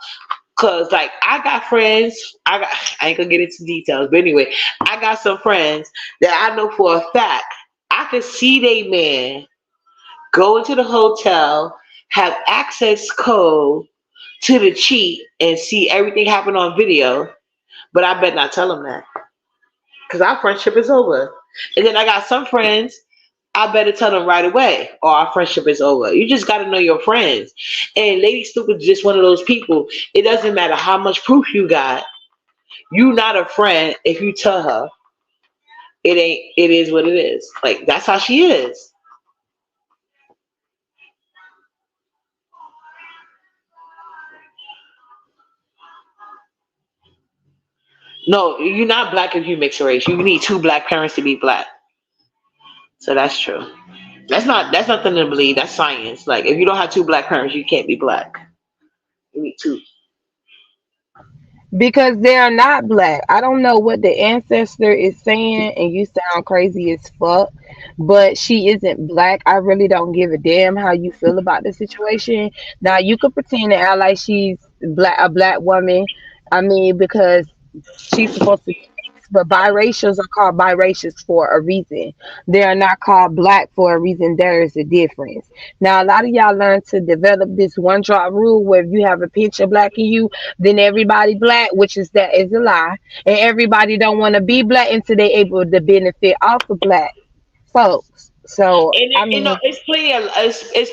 cause like I got friends. I ain't gonna get into details, but anyway, I got some friends that I know for a fact I could see they man go into the hotel, have access code to the cheat, and see everything happen on video. But I bet not tell them that, cause our friendship is over. And then I got some friends I better tell them right away, or our friendship is over. You just got to know your friends. And Lady Stupid is just one of those people. It doesn't matter how much proof you got. You not a friend if you tell her it ain't. It is what it is. Like that's how she is. No, you're not black if you mix race. You need two black parents to be black. So that's true. That's nothing to believe. That's science. Like if you don't have two black parents, you can't be black. You need two. Because they are not black. I don't know what the ancestor is saying, and you sound crazy as fuck, but she isn't black. I really don't give a damn how you feel about the situation. Now you could pretend to act like she's a black woman. I mean, because she's supposed to be mixed, but biracials are called biracials for a reason. They are not called black for a reason. There is a difference. Now, a lot of y'all learn to develop this one drop rule where if you have a pinch of black in you, then everybody black, which is that is a lie. And everybody don't want to be black until they able to benefit off of black folks. So, And I you know, mean, it's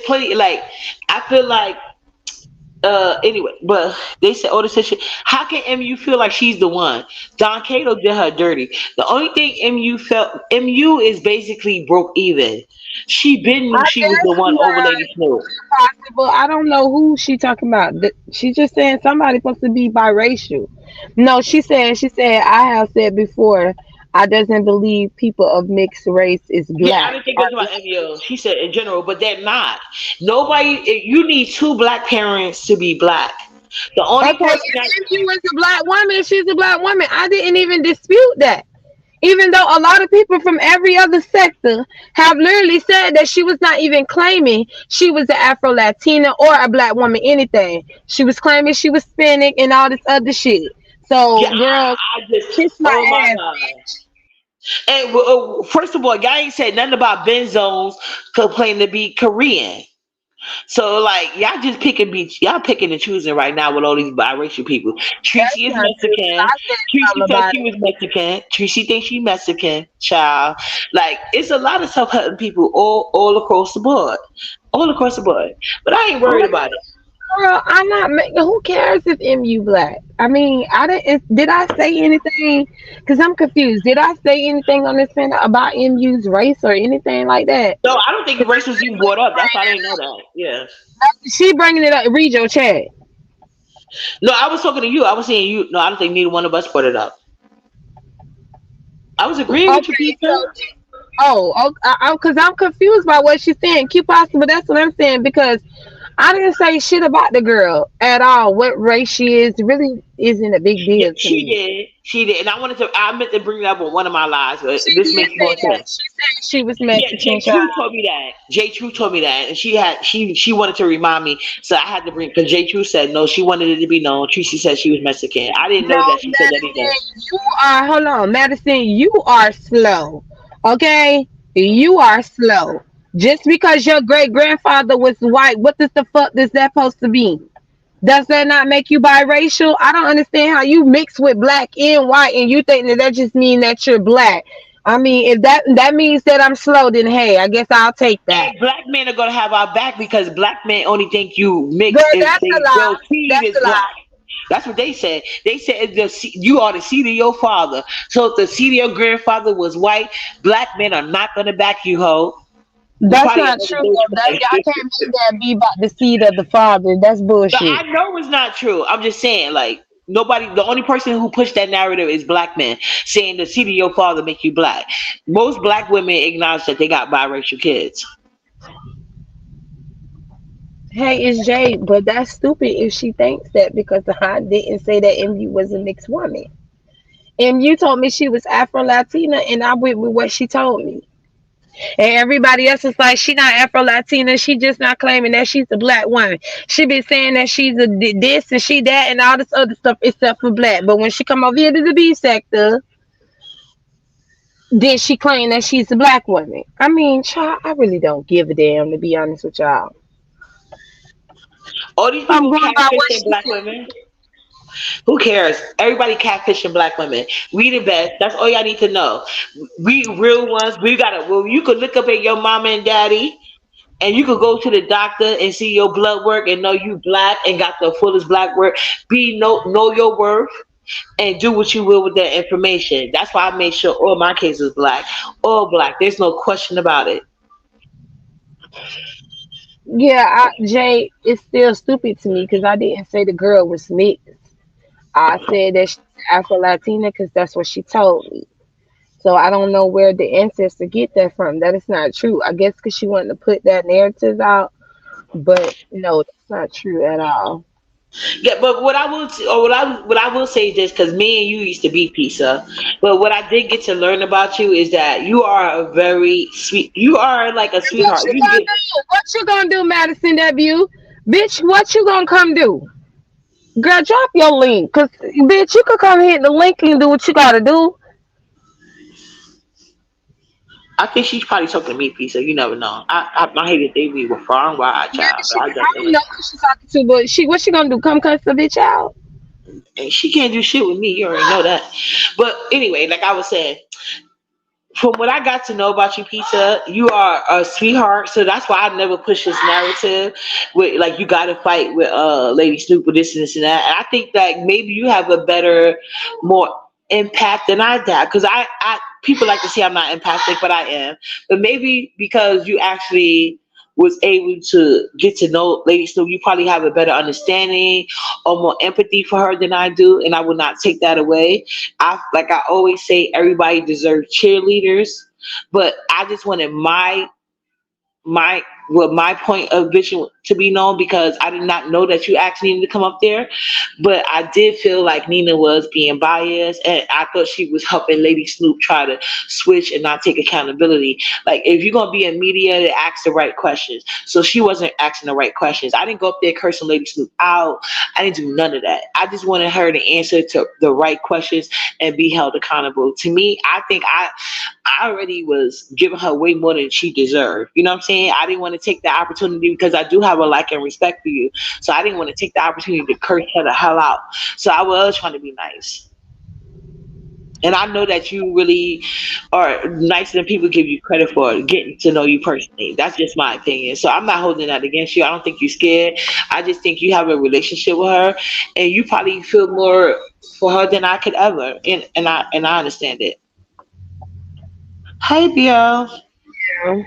plenty. Like I feel like anyway, but they said, oh, this shit. How can MU feel like she's the one? Don Cato did her dirty. The only thing MU is basically broke even. She been knew I she was guess the one over Lady Snoop. possible. I don't know who she talking about. She just saying somebody supposed to be biracial. No, she said I have said before. I doesn't believe people of mixed race is Yeah, I black. didn't think that's about MU. She said in general, but they're not. Nobody. You need two black parents to be black. The only Okay, person that if you was a black woman, she's a black woman. I didn't even dispute that. Even though a lot of people from every other sector have literally said that she was not even claiming she was an Afro Latina or a black woman, anything. She was claiming she was Hispanic and all this other shit. yeah, So, girl, I just kiss my oh my ass. god. And first of all, y'all ain't said nothing about Ben Zones complaining to be Korean. So like y'all just y'all picking and choosing right now with all these biracial people. That's Tracy is not true. 'Cause Mexican. I said Tracy something said about she it. was Mexican. Tracy thinks she Mexican. Child, like it's a lot of tough hurting people all across the board, all across the board. But I ain't worried about it. Girl, I'm not making. Who cares if MU black? I mean, I didn't. Did I say anything? Because I'm confused. Did I say anything on this panel about MU's race or anything like that? No, I don't think race was even brought up. That's why I didn't know that. Yeah. She bringing it up. Read your chat. No, I was talking to you. I was saying you. No, I don't think neither one of us brought it up. I was agreeing with you, Okay, Pizza. because I'm confused by what she's saying. Keep asking, but that's what I'm saying because I didn't say shit about the girl at all. What race she is really isn't a big Yeah, deal to she me. did. She did. And I meant to bring it up on one of my lives, but She this did makes say more that. sense. She said she was Yeah, Mexican, J child. True told me that. J True told me that, and she wanted to remind me, so I had to bring because J True said no, she wanted it to be known. Tracy said she was Mexican. I didn't No, know that she said that either. Madison, you are, hold on, Madison, you are slow. Okay? You are slow. Just because your great grandfather was white, what does the fuck does that supposed to be? Does that not make you biracial? I don't understand how you mix with black and white and you think that just means that you're black. I mean, if that means that I'm slow, then hey, I guess I'll take that. And black men are gonna have our back because black men only think you Girl, mix if that's a they lie. your seed That's is a black. lie. That's what they said. They said if you are the seed of your father. So if the seed of your grandfather was white, black men are not gonna back you, ho. It's That's probably not another true though. That douchebag. y'all can't make that be about the seed of the father. That's But bullshit. I know it's not true. I'm just saying, like, nobody, the only person who pushed that narrative is black men, saying the seed of your father make you black. Most black women acknowledge that they got biracial kids. Hey, it's Jay, but that's stupid if she thinks that because I didn't say that MU was a mixed woman. MU told me she was Afro Latina, and I went with what she told me. And everybody else is like, she not Afro Latina. She just not claiming that she's a black woman. She been saying that she's a this and she that and all this other stuff except for black. But when she come over here to the B sector, then she claim that she's a black woman. I mean, child, I really don't give a damn to be honest with y'all. All these I'm people going by what catfishing she black said. women. Who cares? Everybody catfishing black women. We the best. That's all y'all need to know. We real ones. We gotta. Well, you could look up at your mama and daddy, and you could go to the doctor and see your blood work and know you black and got the fullest black work. Know your worth and do what you will with that information. That's why I made sure all my kids was black, all black. There's no question about it. Yeah, Jay, it's still stupid to me because I didn't say the girl was mixed. I said that she's Afro Latina because that's what she told me. So I don't know where the ancestor get that from. That is not true. I guess because she wanted to put that narrative out, but no, that's not true at all. Yeah, but what I will say is this, because me and you used to be pizza, but what I did get to learn about you is that you are a very sweet. You are like a And what sweetheart. you You gonna get. do? What you gonna do, Madison W? Bitch, what you gonna come do? Girl, drop your link, cause bitch, you could come hit the link and do what you gotta do. I think she's probably talking to me, pizza. You never know. I hate that they be with far and wide, Maybe child, but she, I I don't definitely. know who she's talking to, but what she gonna do? Come cuss the bitch out? And she can't do shit with me. You already know that. But anyway, like I was saying, from what I got to know about you, Pizza, you are a sweetheart. So that's why I never push this narrative with like you got to fight with Lady Snoop with this and this and that. And I think that maybe you have a better, more impact than I did because I people like to say I'm not empathic, but I am. But maybe because you actually was able to get to know Lady Snoop, you probably have a better understanding or more empathy for her than I do, and I would not take that away. I always say everybody deserves cheerleaders, but I just wanted my my point of vision to be known because I did not know that you actually needed to come up there. But I did feel like Nina was being biased and I thought she was helping Lady Snoop try to switch and not take accountability. Like if you're gonna be in media, ask the right questions. So she wasn't asking the right questions. I didn't go up there cursing Lady Snoop out. I didn't do none of that. I just wanted her to answer to the right questions and be held accountable. To me, I think I already was giving her way more than she deserved. You know what I'm saying? I didn't want to take the opportunity because I do have a like and respect for you. So I didn't want to take the opportunity to curse her the hell out. So I was trying to be nice. And I know that you really are nicer than people give you credit for getting to know you personally. That's just my opinion. So I'm not holding that against you. I don't think you're scared. I just think you have a relationship with her and you probably feel more for her than I could ever. And I understand it. Hi, Bill. Yeah.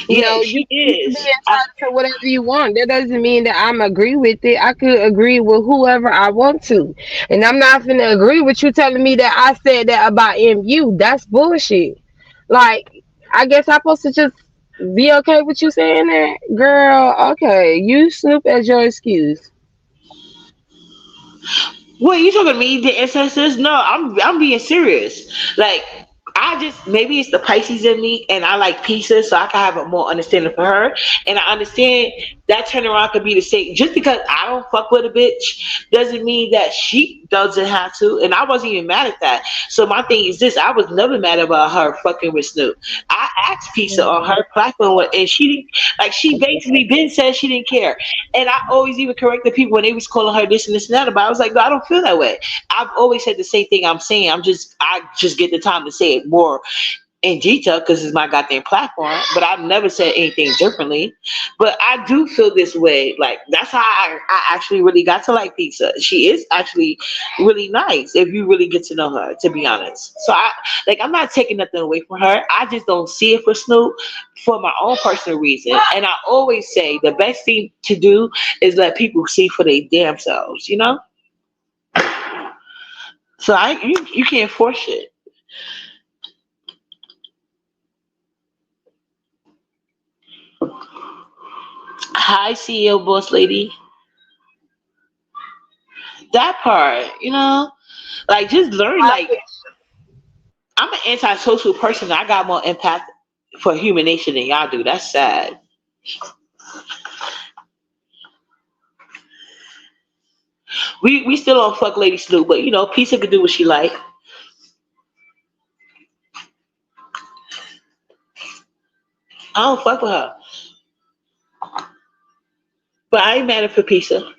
You Yeah, know, you can be is. entitled to whatever you want. That doesn't mean that I'm agree with it. I could agree with whoever I want to. And I'm not gonna agree with you telling me that I said that about MU. That's bullshit. Like, I guess I'm supposed to just be okay with you saying that? Girl, okay. Use Snoop as your excuse. What you talking to me? The ancestors? No, I'm being serious. Like I just maybe it's the Pisces in me, and I like pieces, so I can have a more understanding for her. And I understand that turnaround could be the same. Just because I don't fuck with a bitch doesn't mean that she doesn't have to. And I wasn't even mad at that. So my thing is this: I was never mad about her fucking with Snoop. I asked Pizza on her platform, and she didn't like. She basically been said she didn't care. And I always even corrected people when they was calling her this and this and that about. I was like, no, I don't feel that way. I've always said the same thing I'm saying. I just get the time to say it more in detail because it's my goddamn platform. But I've never said anything differently. But I do feel this way. Like that's how I actually really got to like Pizza. She is actually really nice if you really get to know her, to be honest. So I'm not taking nothing away from her. I just don't see it for Snoop for my own personal reason. And I always say the best thing to do is let people see for their damn selves, you know? So you can't force it. Hi, CEO boss lady. That part, like just learn. Like I'm an antisocial person. I got more impact for human nature than y'all do. That's sad. We still don't fuck Lady Snoop, but Pizza can do what she like. I don't fuck with her, but I ain't mad at for Pizza.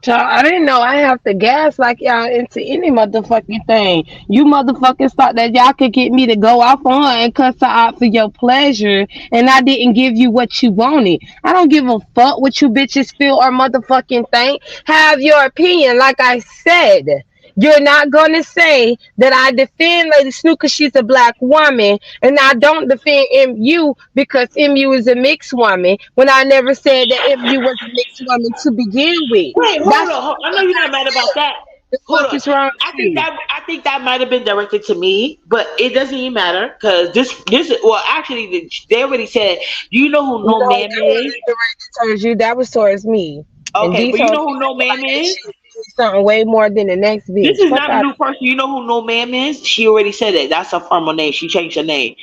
Child, I didn't know I have to gas like y'all into any motherfucking thing. You motherfuckers thought that y'all could get me to go off on her and cuss her out for your pleasure, and I didn't give you what you wanted. I don't give a fuck what you bitches feel or motherfucking think. Have your opinion, like I said. You're not gonna say that I defend Lady Snook because she's a black woman, and I don't defend MU because MU is a mixed woman. When I never said that MU was a mixed woman to begin with. Wait, hold That's on. what I the know you're fuck not I mad about said. that. The Hold fuck on. is wrong with you? I think that might have been directed to me, but it doesn't even matter because this well actually they already said. Do you know who No, No that Ma'am is? wasn't directed towards you. That was towards me. And Okay, D but you told know me who I No feel Ma'am like that is? shit means something way more than the next This bitch. is Fuck not a out new of here. person. You know who No Ma'am is? She already said it. That's her formal name. She changed her name.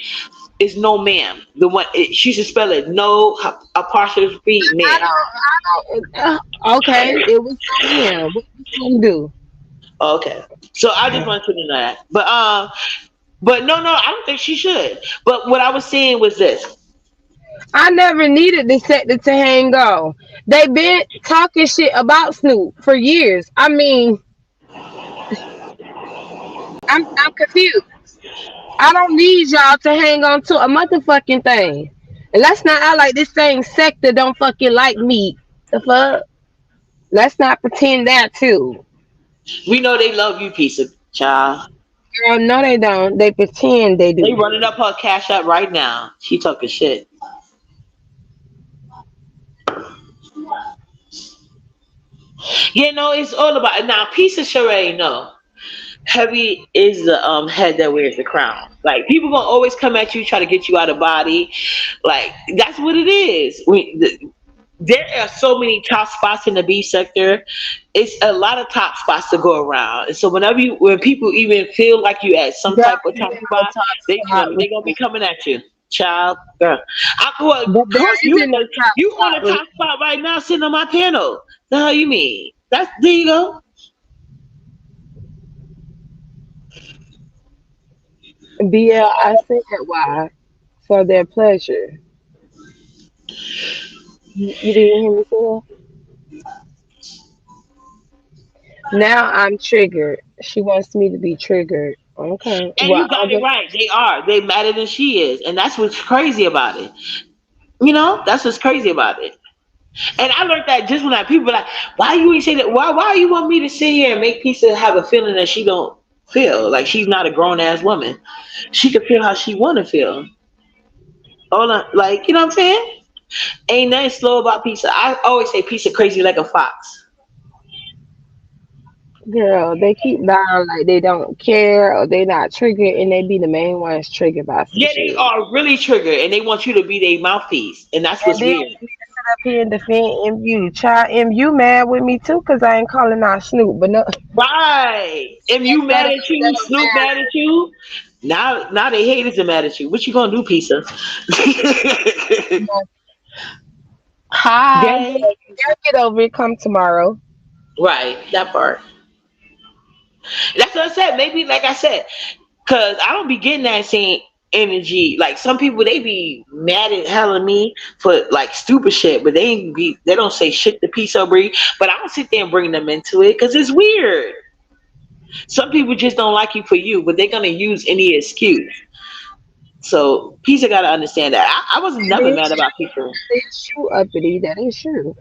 It's No Ma'am. The one she should spell it no apostrophe ma'am. Okay, it was on him. What you gonna do? Okay. So I just wanted to know that. But no, I don't think she should. But what I was saying was this. I never needed this sector to hang on. They been talking shit about Snoop for years. I mean, I'm confused. I don't need y'all to hang on to a motherfucking thing. And let's not act like this same sector don't fucking like me. The fuck? Let's not pretend that too. We know they love you, piece of child. Girl, no, they don't. They pretend they They do. running up her cash app right now. She talking shit. It's all about now. Piece of sure ain't know. Heavy is the head that wears the crown. Like people gonna always come at you, try to get you out of body. Like that's what it is. There are so many top spots in the B sector. It's a lot of top spots to go around. And so when people even feel like you at some Girl, type of there top ain't no spot, top they spot gonna with they gonna be me. coming at you, child. Girl. Well, But there course isn't no top you on spot the with top spot right now, sitting on my panel. The hell you mean? That's there you go. me. BL, I said why. For their pleasure. You didn't hear me say that? Now I'm triggered. She wants me to be triggered. Okay. And Well, you got I'll it go. right. They are. They madder than she is, and that's what's crazy about it. That's what's crazy about it. And I learned that just when people were like, why you ain't say that? Why you want me to sit here and make Pizza have a feeling that she don't feel? Like she's not a grown ass woman. She can feel how she wanna feel. Hold on, like, you know what I'm saying? Ain't nothing slow about Pizza. I always say Pizza crazy like a fox. Girl, they keep lying like they don't care or they not triggered, and they be the main ones triggered by some Yeah, they shit. are really triggered and they want you to be their mouthpiece. And that's And what's then weird. we sit up here and defend MU. Child, MU mad with me too, cause I ain't calling out Snoop, but no, Right. If you that mad at that you, don't Snoop mad matter. at you. Now they haters are mad at you. What you gonna do, Pizza? They'll Hi. get over it come tomorrow. Right, that part. That's what I said. Maybe like I said, cause I don't be getting that same energy. Like some people, they be mad at hell at me for like stupid shit, but they don't say shit to Pizza Bree. But I don't sit there and bring them into it because it's weird. Some people just don't like you for you, but they're gonna use any excuse. So Pizza gotta understand that. I was That never is mad about true. Pizza. That is true, uppity. That is true.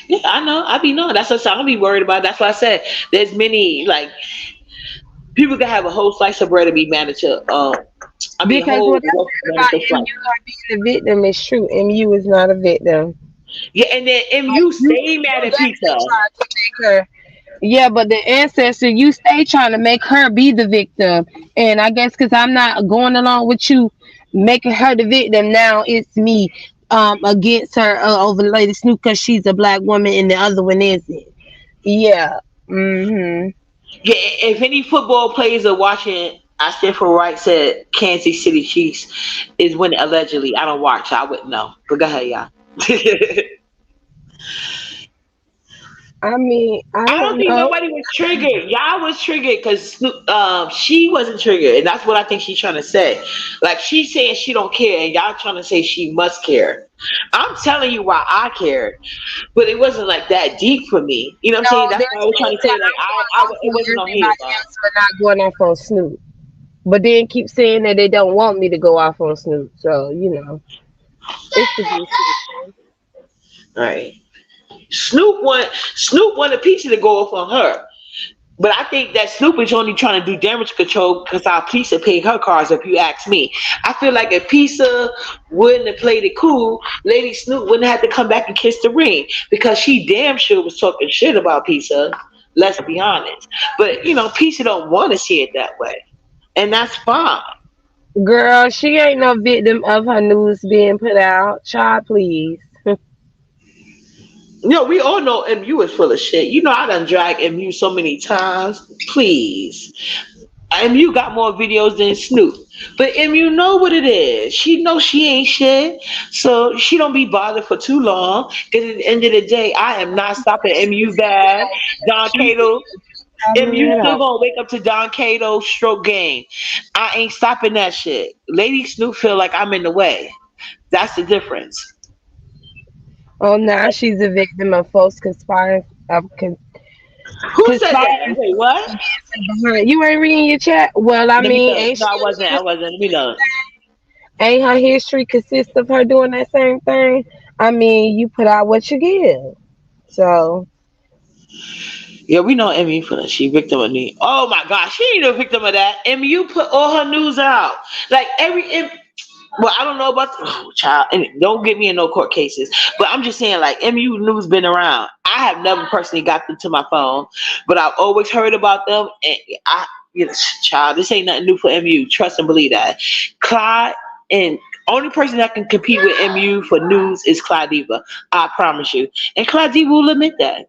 Yeah, I know. I be knowing. That's what I don't be worried about. That's why I said there's many like people can have a whole slice of bread and be mad at you. I mean, a Because what whole I loaf said of bread about and slice. MU not being the victim is true. MU is not a victim. Yeah, and then Like MU stay you mad at definitely Pizza. tried to make her. Yeah, but the ancestor, you stay trying to make her be the victim. And I guess because I'm not going along with you making her the victim, now it's me against her over Lady Snoop because she's a black woman and the other one isn't. Yeah. Mm-hmm. Yeah, if any football players are watching, I stand for right said Kansas City Chiefs is winning allegedly. I don't watch, so I wouldn't know. But go ahead, y'all. I mean, I I don't don't think know. nobody was triggered. Y'all was triggered because she wasn't triggered, and that's what I think she's trying to say. Like she's saying she don't care, and y'all trying to say she must care. I'm telling you why I cared, but it wasn't like that deep for me. You know what I'm saying? No, That's there's why I was trying things to say that like I'm going off it on wasn't no hate everybody about. else, but not going off on Snoop. But then keep saying that they don't want me to go off on Snoop. So, it's the distinction. Right. Snoop wanted Peachy to go off on her. But I think that Snoop is only trying to do damage control because our Pizza paid her cards, if you ask me. I feel like if Pizza wouldn't have played it cool, Lady Snoop wouldn't have to come back and kiss the ring because she damn sure was talking shit about Pizza. Let's be honest. But, Pizza don't want to see it that way. And that's fine. Girl, she ain't no victim of her news being put out. Child, please. We all know MU is full of shit. I done drag MU so many times. Please. MU got more videos than Snoop. But MU know what it is. She know she ain't shit. So she don't be bothered for too long. Because at the end of the day, I am not stopping MU bad. Don She Cato. probably MU at still all. gonna wake up to Don Cato stroke game. I ain't stopping that shit. Lady Snoop feel like I'm in the way. That's the difference. Oh, now she's a victim of false Who said that? conspiring Wait, what? behind. You ain't reading your chat? Well, I Let me mean, know. No, I wasn't. I wasn't. Let me know. ain't her history consist of her doing that same thing? I mean, you put out what you give. So, Yeah, we know MU for that. She victim of me. Oh my gosh, she ain't a victim of that. MU put all her news out. Like well, I don't know about child, and don't get me in no court cases. But I'm just saying, like MU news been around. I have never personally got them to my phone, but I've always heard about them. And child, this ain't nothing new for MU. Trust and believe that. Clyde and only person that can compete with MU for news is Clyde Diva. I promise you. And Clyde Diva will admit that.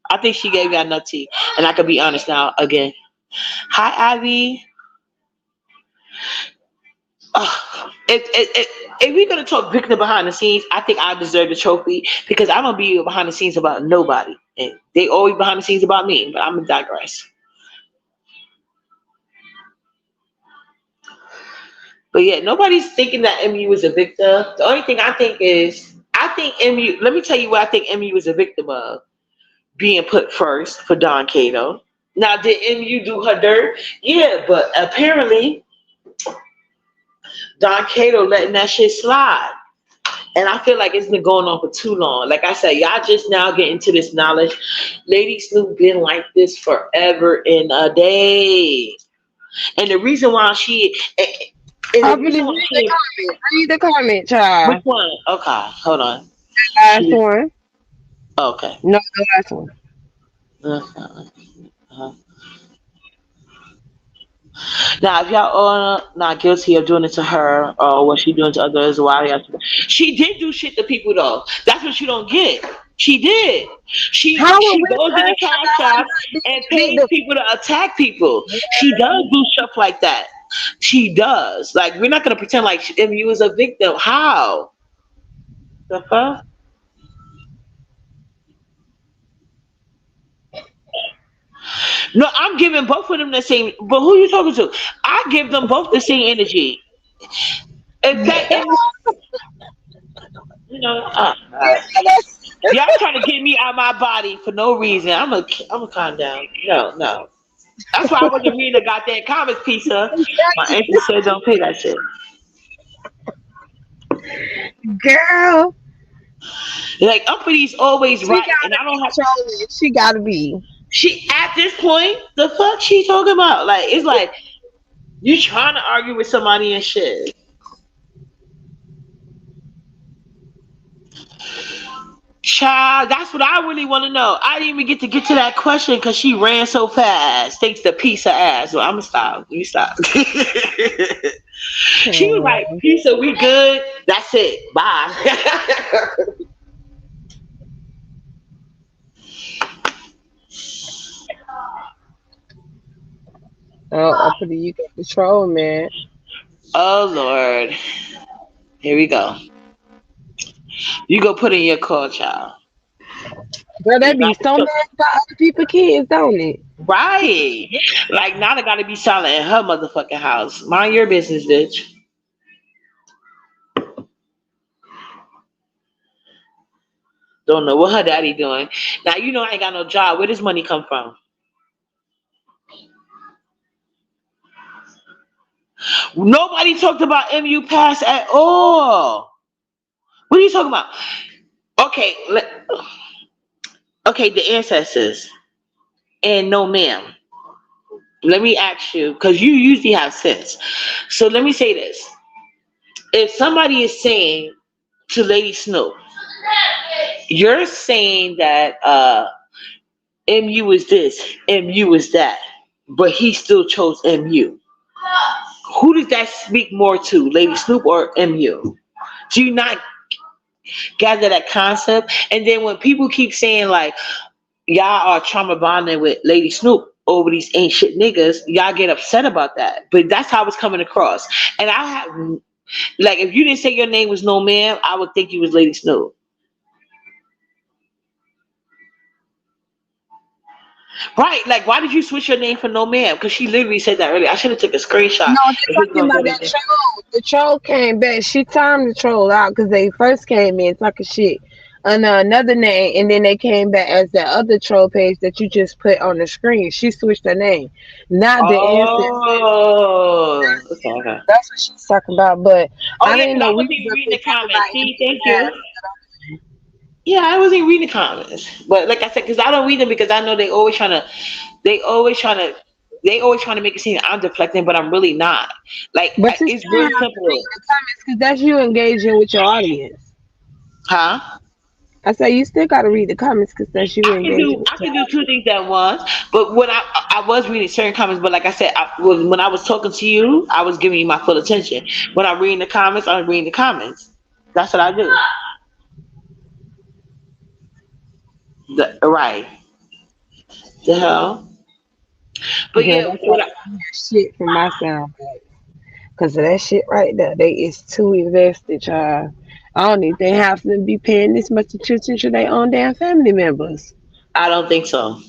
I think she gave y'all enough tea, and I can be honest now again. Hi, Ivy. If we're gonna talk victim behind the scenes, I think I deserve the trophy because I don't be behind the scenes about nobody, and they always behind the scenes about me. But I'm gonna digress. But yeah, nobody's thinking that MU is a victim. The only thing I think is, I think MU. Let me tell you what I think MU is a victim of: being put first for Don Cato. Now, did MU do her dirt? Yeah, but apparently Don Cato letting that shit slide. And I feel like it's been going on for too long. Like I said, y'all just now get into this knowledge. Lady Snoop been like this forever and a day. And the reason why and the I'm gonna reason read why the comment. Read the comment, which child. one? Okay, hold on. Last She, one. okay. No, the last one. Uh, Now, if y'all are not guilty of doing it to her or what she doing to others, why y'all? She did do shit to people though. That's what you don't get. She did. How would She we goes in the press cash about her app not and being pays the people to attack people. She does do stuff like that. She does. Like we're not gonna pretend like if you was a victim. How the fuck? No, I'm giving both of them the same. But who you talking to? I give them both the same energy. In fact, victim? and you know, y'all trying to get me out my body for no reason. I'm a calm down. No, no. That's why I wasn't reading the goddamn comics, Pizza. My auntie said don't pay that shit. Girl, Like Uppity always she right, and gotta I be don't have. trolling. She gotta be. She at this point, the fuck she talking about? Like it's like you trying to argue with somebody and shit. Child, that's what I really want to know. I didn't even get to that question because she ran so fast. Thanks to Pizza ass. Well, I'm gonna stop. Let me stop. She was like, Hmm. Pizza, we good. That's it. Bye. Oh, up to you got the troll, man. Oh Lord. Here we go. You go put in your call, child. Girl, they You be got so to, mad about other people kids, don't it? right. Like now they gotta be silent in her motherfucking house. Mind your business, bitch. Don't know what her daddy doing. Now you know I ain't got no job. Where does money come from? Nobody talked about MU pass at all. What are you talking about? Okay, okay, the ancestors. And no ma'am. Let me ask you, because you usually have sense. So let me say this. If somebody is saying to Lady Snoop, you're saying that MU is this, MU is that, but he still chose MU. Who does that speak more to, Lady Snoop or MU? Do you not gather that concept? And then when people keep saying like y'all are trauma bonding with Lady Snoop over these ain't shit niggas, y'all get upset about that. But that's how it's coming across. And I have like if you didn't say your name was No Man, I would think you was Lady Snoop. Right? Like why did you switch your name for No Man? Because she literally said that earlier. I should have took a screenshot No, they're if it's talking gonna go about to that troll. The troll came back. She timed the troll out because they first came in talking shit under another name, and then they came back as that other troll page that you just put on the screen. She switched her name, not the ancestors. Oh, okay, okay. That's what she's talking about. But Oh I yeah, didn't because know I we wasn't was even up reading here the talking comments. about See, MU thank you. past. Yeah, I wasn't even reading the comments, but like I said, because I don't read them because I know they always trying to, they always trying to make it seem I'm deflecting, but I'm really not. Like But you it's still real have to read simple, the comments because that's you engaging with your audience. huh? I say you still got to read the comments because that's you engaging with I your can do two audience. things at once. But when I was reading certain comments, but like I said, when I was talking to you, I was giving you my full attention. When I'm reading the comments, I'm reading the comments. That's what I do. Right. The hell. But Girl, yeah, that's why you don't hear shit from my sound bite. Cause of that shit right there. They is too invested, child. I don't even think half of them be paying this much attention to their own damn family members. I don't think so.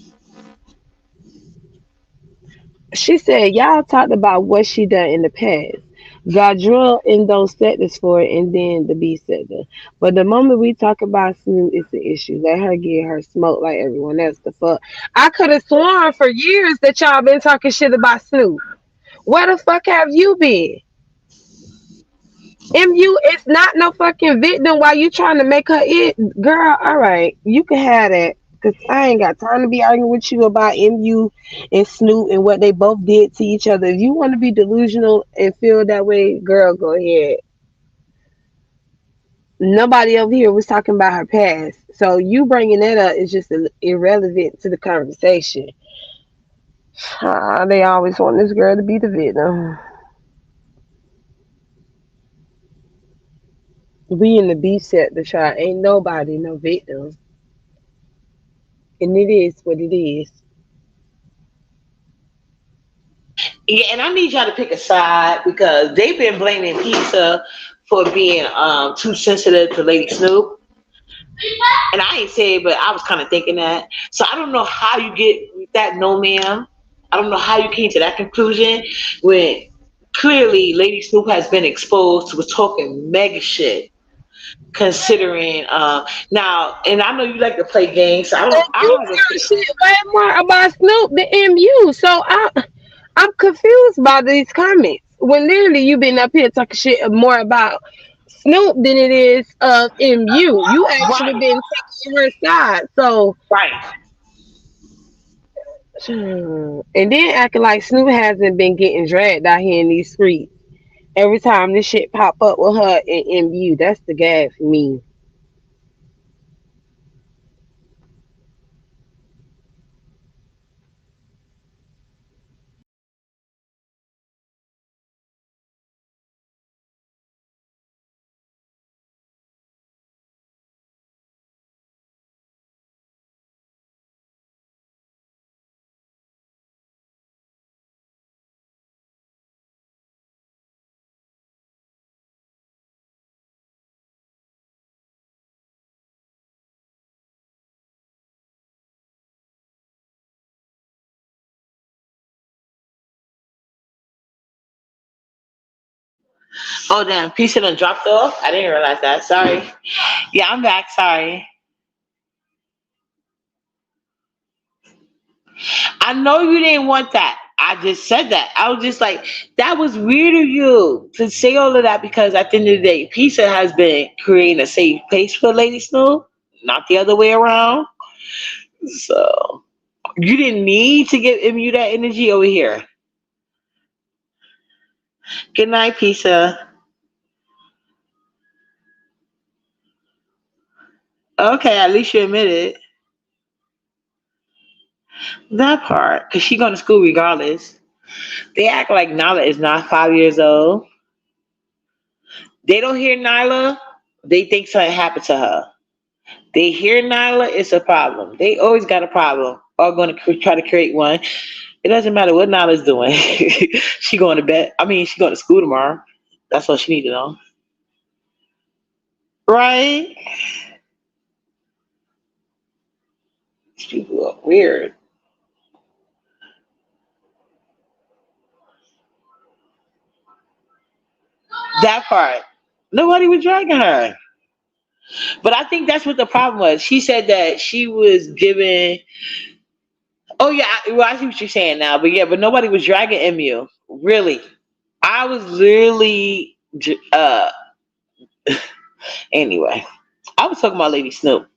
She said y'all talked about what she done in the past. Got drilled in those sectors for it and then the B sector. But the moment we talk about Snoop, it's the issue. Let her get her smoke like everyone else. The fuck. I could have sworn for years that y'all been talking shit about Snoop. Where the fuck have you been? MU is not no fucking victim while you trying to make her it. Girl, all right. You can have that. Cause I ain't got time to be arguing with you about MU and Snoop and what they both did to each other. If you want to be delusional and feel that way, girl, go ahead. Nobody over here was talking about her past. So you bringing that up is just irrelevant to the conversation. They always want this girl to be the victim. We in the B set to try. Ain't nobody no victim. And it is what it is. Yeah, and I need y'all to pick a side because they've been blaming Pizza for being too sensitive to Lady Snoop. And I ain't say it, but I was kind of thinking that. So I don't know how you get that, no ma'am. I don't know how you came to that conclusion when clearly Lady Snoop has been exposed to talking mega shit. Considering now, and I know you like to play games, so And I you don't even hear shit way more about Snoop than MU. So I'm confused by these comments. When literally you been up here talking shit more about Snoop than it is of MU. You actually right, been taking her side. So right. and then acting like Snoop hasn't been getting dragged out here in these streets. Every time this shit pop up with her and MU, that's the gag for me. Oh damn, Pizza done dropped off. I didn't realize that. Sorry. Yeah, I'm back. Sorry. I know you didn't want that. I just said that. I was just like, that was weird of you to say all of that because at the end of the day, Pizza has been creating a safe place for Lady Snow, not the other way around. So you didn't need to give MU that energy over here. Good night, Pizza. Okay, at least you admit it. That part, because she going to school regardless. They act like Nala is not 5 years old. They don't hear Nyla, they think something happened to her. They hear Nyla, it's a problem. They always got a problem or going to try to create one. It doesn't matter what Nyla's doing. She going to bed. I mean, she going to school tomorrow. That's all she need to know. Right? These people are weird. That part. Nobody was dragging her. But I think that's what the problem was. She said that she was giving. Oh yeah, well I see what you're saying now. But yeah, but nobody was dragging MU. Really, I was literally. Anyway, I was talking about Lady Snoop.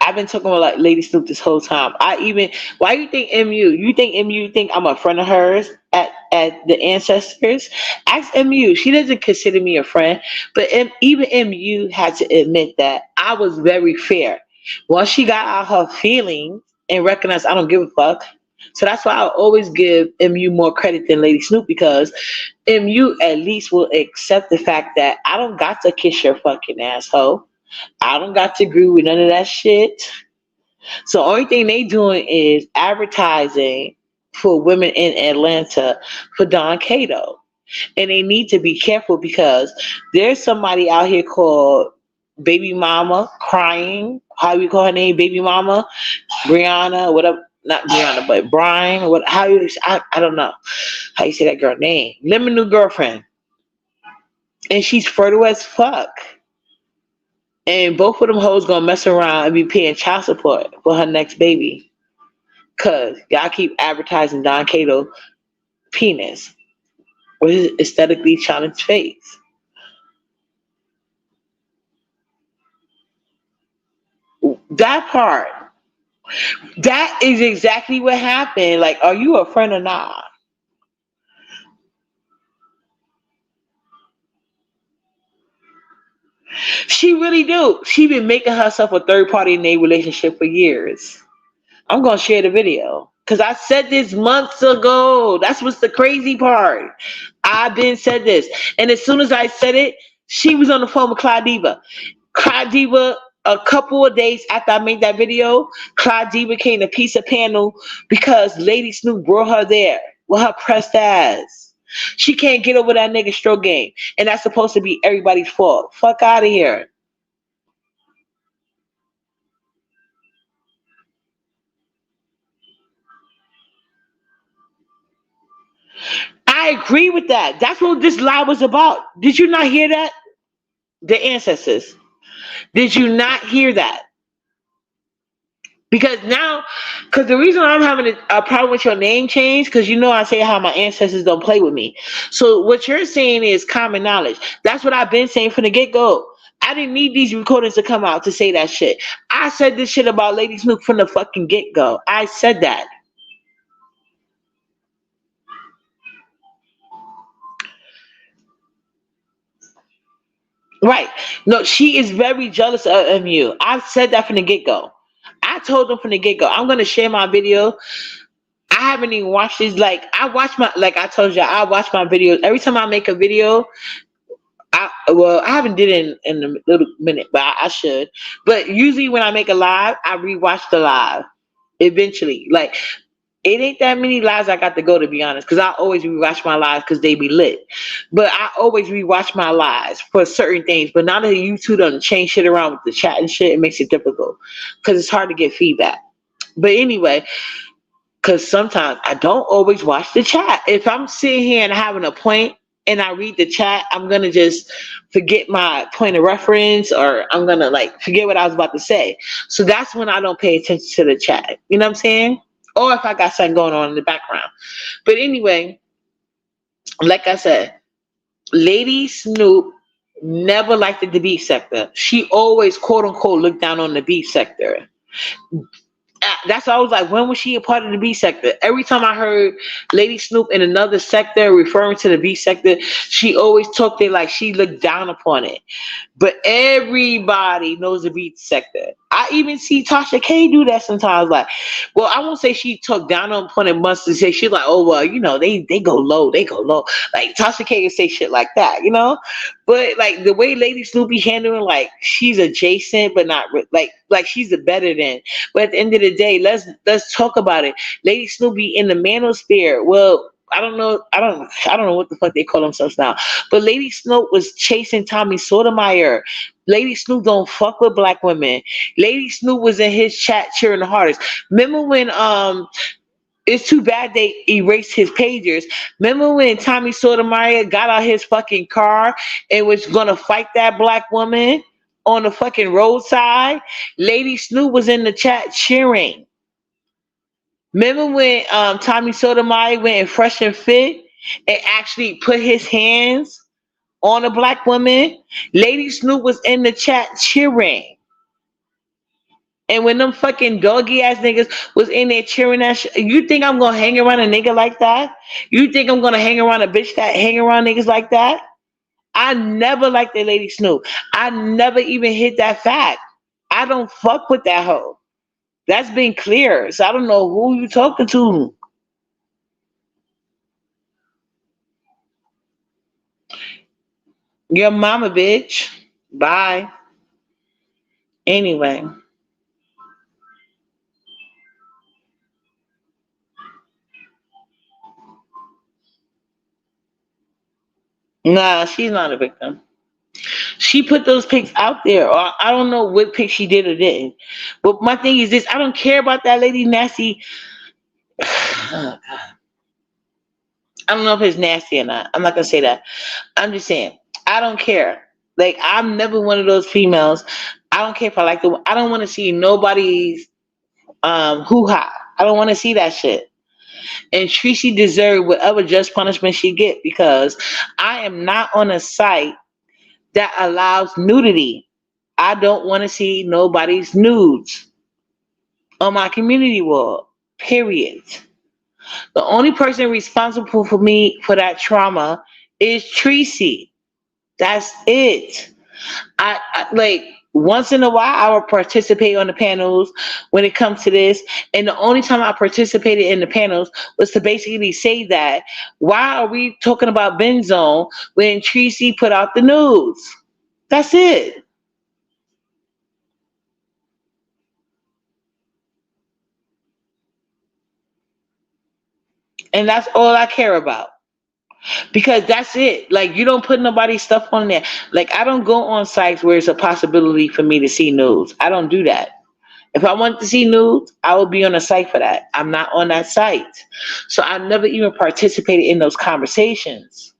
I've been talking about like Lady Snoop this whole time. I even why you think MU? You think MU think I'm a friend of hers at the ancestors? Ask MU. She doesn't consider me a friend, but even MU had to admit that I was very fair. Once she got out her feelings and recognized I don't give a fuck. So that's why I always give MU more credit than Lady Snoop because MU at least will accept the fact that I don't got to kiss your fucking asshole. I don't got to agree with none of that shit. So only thing they doing is advertising for women in Atlanta for Don Cato. And they need to be careful because there's somebody out here called Baby Mama crying. How we call her name? Baby Mama? Brianna, whatever. Not Brianna, but Brian. What? How you? I don't know how you say that girl name. Lemon new girlfriend, and she's fertile as fuck. And both of them hoes gonna mess around and be paying child support for her next baby. Cause y'all keep advertising Don Cato penis. with his aesthetically challenged face. That part. That is exactly what happened. Like, are you a friend or not? She really do. She been making herself a third party in a relationship for years. I'm gonna share the video. Cause I said this months ago. That's what's the crazy part. I been said this. And as soon as I said it, she was on the phone with Clout Diva. Clout Diva, a couple of days after I made that video, Clout Diva came to Pizza panel because Lady Snoop brought her there with her pressed ass. She can't get over that nigga stroke game. And that's supposed to be everybody's fault. Fuck out of here. I agree with that. That's what this lie was about. Did you not hear that? The ancestors. Did you not hear that? Because now, because the reason I'm having a problem with your name change, because you know I say how my ancestors don't play with me. So what you're saying is common knowledge. That's what I've been saying from the get go. I didn't need these recordings to come out to say that shit. I said this shit about Lady Snoop from the fucking get go. I said that. Right. No, she is very jealous of you. I've said that from the get go. I told them from the get go, I'm gonna share my video. I haven't even watched this. Like I watch my, like I told you, I watch my videos every time I make a video. I haven't did it in a little minute, but I should. But usually when I make a live, I rewatch the live. Eventually, like it ain't that many lives I got to go, to be honest, because I always rewatch my lives because they be lit. But I always rewatch my lives for certain things. But now that YouTube done change shit around with the chat and shit, it makes it difficult because it's hard to get feedback. But anyway, because sometimes I don't always watch the chat. If I'm sitting here and having a point and I read the chat, I'm gonna just forget my point of reference, or I'm gonna like forget what I was about to say. So that's when I don't pay attention to the chat. You know what I'm saying? Or if I got something going on in the background. But anyway, like I said, Lady Snoop never liked the beef sector. She always quote unquote looked down on the beef sector. That's why I was like, when was she a part of the B sector? Every time I heard Lady Snoop in another sector referring to the B sector, she always talked it like she looked down upon it. But everybody knows the beat sector. I even see Tasha K do that sometimes. Like, well, I won't say she took down upon it months to say she's like, oh well, you know, they go low, they go low. Like Tasha K can say shit like that, you know. But like the way Lady Snoopy handling, like she's adjacent, but not like she's the better than. But at the end of the day, let's talk about it. Lady Snoopy in the manosphere. Well, I don't know what the fuck they call themselves now. But Lady Snoop was chasing Tommy Sotomayor. Lady Snoop don't fuck with black women. Lady Snoop was in his chat cheering the hardest. Remember when it's too bad they erased his pagers. Remember when Tommy Sotomayor got out his fucking car and was gonna fight that black woman on the fucking roadside? Lady Snoop was in the chat cheering. Remember when Tommy Sotomayor went in Fresh and Fit and actually put his hands on a black woman? Lady Snoop was in the chat cheering. And when them fucking doggy ass niggas was in there cheering that shit, you think I'm gonna hang around a nigga like that? You think I'm gonna hang around a bitch that hang around niggas like that? I never liked that Lady Snoop. I never even hit that fact. I don't fuck with that hoe. That's been clear. So I don't know who you talking to. Your mama, bitch. Bye. Anyway. Nah, she's not a victim. She put those pics out there, or I don't know what pic she did or didn't. But my thing is this: I don't care about that lady nasty. I don't know if it's nasty or not. I'm not gonna say that. I'm just saying I don't care. Like I'm never one of those females. I don't care if I like I don't want to see nobody's hoo ha. I don't want to see that shit. And Tracy deserved whatever just punishment she get because I am not on a site that allows nudity. I don't want to see nobody's nudes on my community wall. Period. The only person responsible for me for that trauma is Tracy. That's it. I like once in a while I will participate on the panels when it comes to this. And the only time I participated in the panels was to basically say that why are we talking about Ben Zone when Tracy put out the news? That's it. And that's all I care about. Because that's it. Like you don't put nobody's stuff on there. Like I don't go on sites where it's a possibility for me to see news. I don't do that. If I want to see nudes, I will be on a site for that. I'm not on that site. So I've never even participated in those conversations.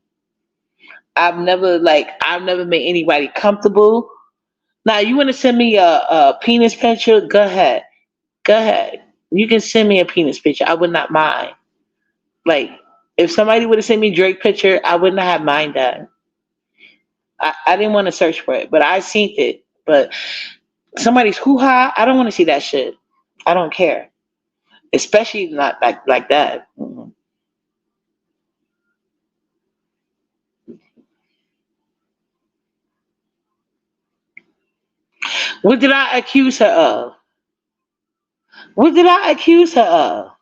I've never made anybody comfortable. Now you want to send me a penis picture? Go ahead. Go ahead. You can send me a penis picture. I would not mind. Like if somebody would have sent me Drake picture, I would not have mind that. I didn't want to search for it, but I seen it. But somebody's hoo ha, I don't want to see that shit. I don't care. Especially not like that. Mhm. What did I accuse her of? What did I accuse her of?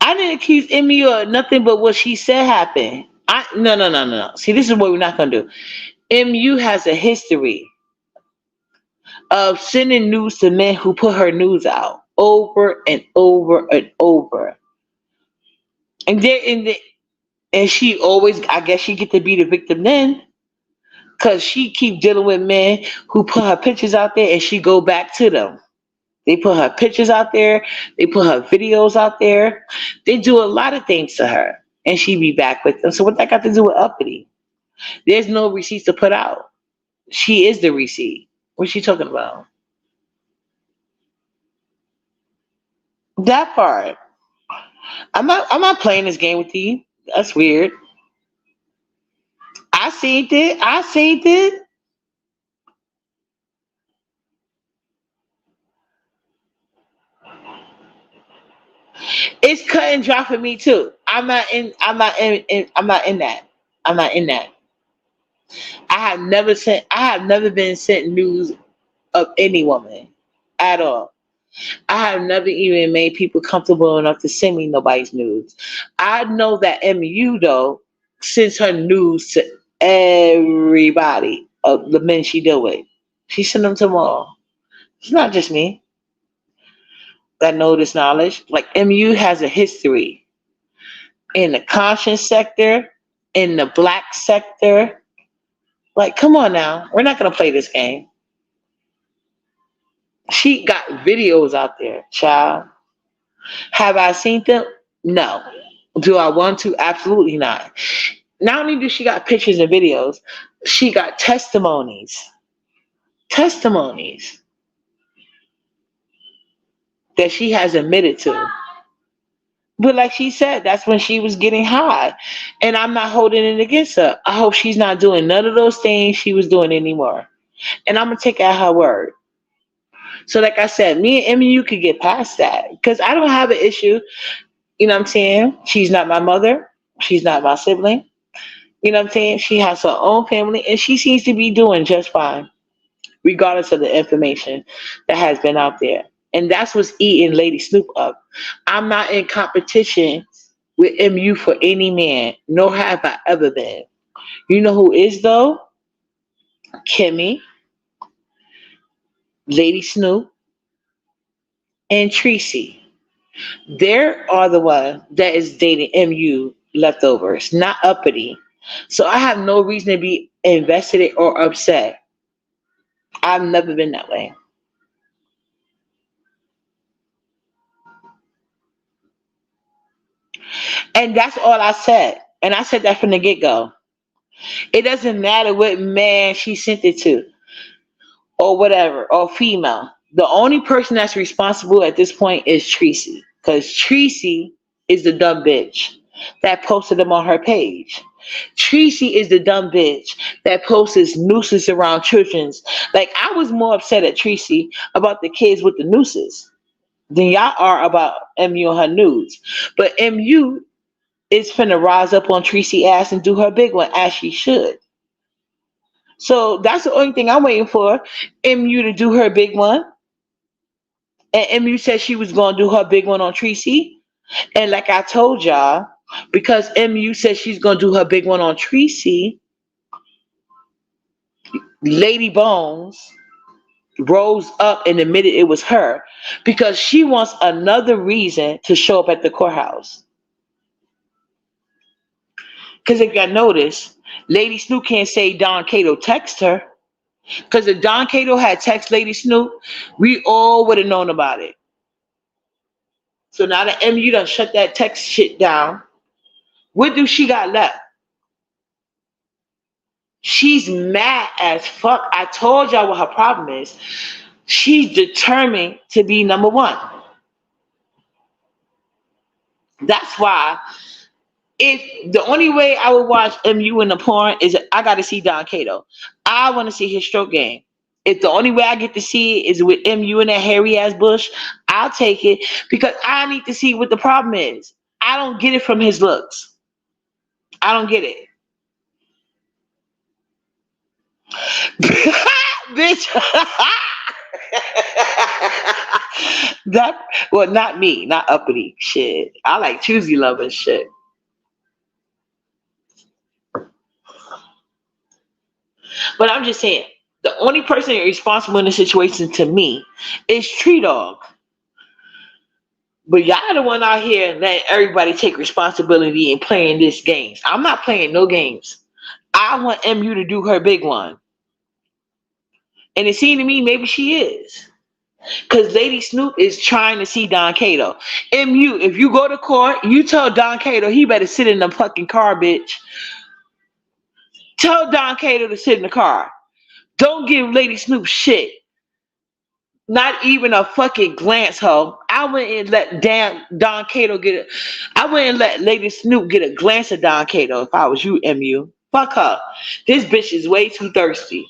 I didn't accuse Emmy of nothing but what she said happened. I no. See, this is what we're not gonna do. MU has a history of sending news to men who put her news out over and over and over. And there in the and she always I guess she get to be the victim then. Cause she keep dealing with men who put her pictures out there and she go back to them. They put her pictures out there. They put her videos out there. They do a lot of things to her, and she be back with them. So what that got to do with uppity? There's no receipts to put out. She is the receipt. What's she talking about? That part. I'm not playing this game with you. That's weird. I seen it. I seen it. It's cut and dry for me too. I'm not in that. I'm not in that. I have never been sent news of any woman at all. I have never even made people comfortable enough to send me nobody's nudes. I know that MU though sends her news to everybody of the men she deal with. She sent them to them all. It's not just me that know this knowledge. Like MU has a history in the conscience sector, in the black sector. Like, come on now. We're not gonna play this game. She got videos out there, child. Have I seen them? No. Do I want to? Absolutely not. Not only does she got pictures and videos, she got testimonies. Testimonies that she has admitted to. But like she said, that's when she was getting high. And I'm not holding it against her. I hope she's not doing none of those things she was doing anymore. And I'm gonna take at her word. So like I said, me and Emmy, you could get past that. Because I don't have an issue. You know what I'm saying? She's not my mother. She's not my sibling. You know what I'm saying? She has her own family and she seems to be doing just fine, regardless of the information that has been out there. And that's what's eating Lady Snoop up. I'm not in competition with MU for any man, nor have I ever been. You know who is though? Kimmy, Lady Snoop, and Tracy. They are the one that is dating MU leftovers, not uppity. So I have no reason to be invested or upset. I've never been that way. And that's all I said. And I said that from the get go. It doesn't matter what man she sent it to or whatever, or female. The only person that's responsible at this point is Tracy. Because Tracy is the dumb bitch that posted them on her page. Tracy is the dumb bitch that posts nooses around children's. Like, I was more upset at Tracy about the kids with the nooses than y'all are about MU and her nudes. But MU is finna rise up on Tracy ass and do her big one as she should. So that's the only thing I'm waiting for. MU to do her big one. And MU said she was gonna do her big one on Tracy. And like I told y'all, because MU said she's gonna do her big one on Tracy, Lady Bones rose up and admitted it was her because she wants another reason to show up at the courthouse. Because if y'all notice, Lady Snoop can't say Don Cato text her. Because if Don Cato had text Lady Snoop, we all would have known about it. So now that MU done shut that text shit down, what do she got left? She's mad as fuck. I told y'all what her problem is. She's determined to be number one. That's why if the only way I would watch MU in the porn is I got to see Don Cato. I want to see his stroke game. If the only way I get to see it is with MU and that hairy ass bush, I'll take it because I need to see what the problem is. I don't get it from his looks. I don't get it. Bitch. That, well, not me, not uppity shit. I like choosy love and shit. But I'm just saying, the only person responsible in the situation to me is Tree Dog. But y'all the one out here letting everybody take responsibility and playing this games. I'm not playing no games. I want MU to do her big one. And it seemed to me maybe she is. Because Lady Snoop is trying to see Don Cato. MU, if you go to court, you tell Don Cato he better sit in the fucking car, bitch. Tell Don Cato to sit in the car. Don't give Lady Snoop shit. Not even a fucking glance, ho. I wouldn't let Don Cato get it. I wouldn't let Lady Snoop get a glance at Don Cato if I was you, MU. Fuck her. This bitch is way too thirsty.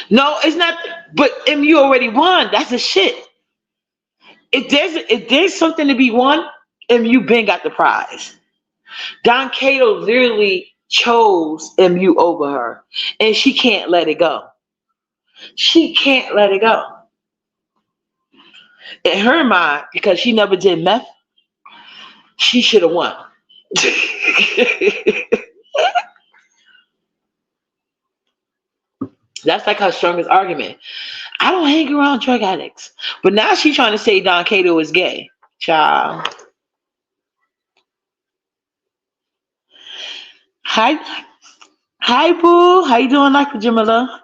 No, it's not. But MU already won. That's the shit. If there's something to be won, MU been got the prize. Don Cato literally chose MU over her, and she can't let it go. She can't let it go. In her mind, because she never did meth, she should have won. That's like her strongest argument. I don't hang around drug addicts. But now she's trying to say Don Cato is gay. Child. Hi. Hi, boo. How you doing, like Jamila?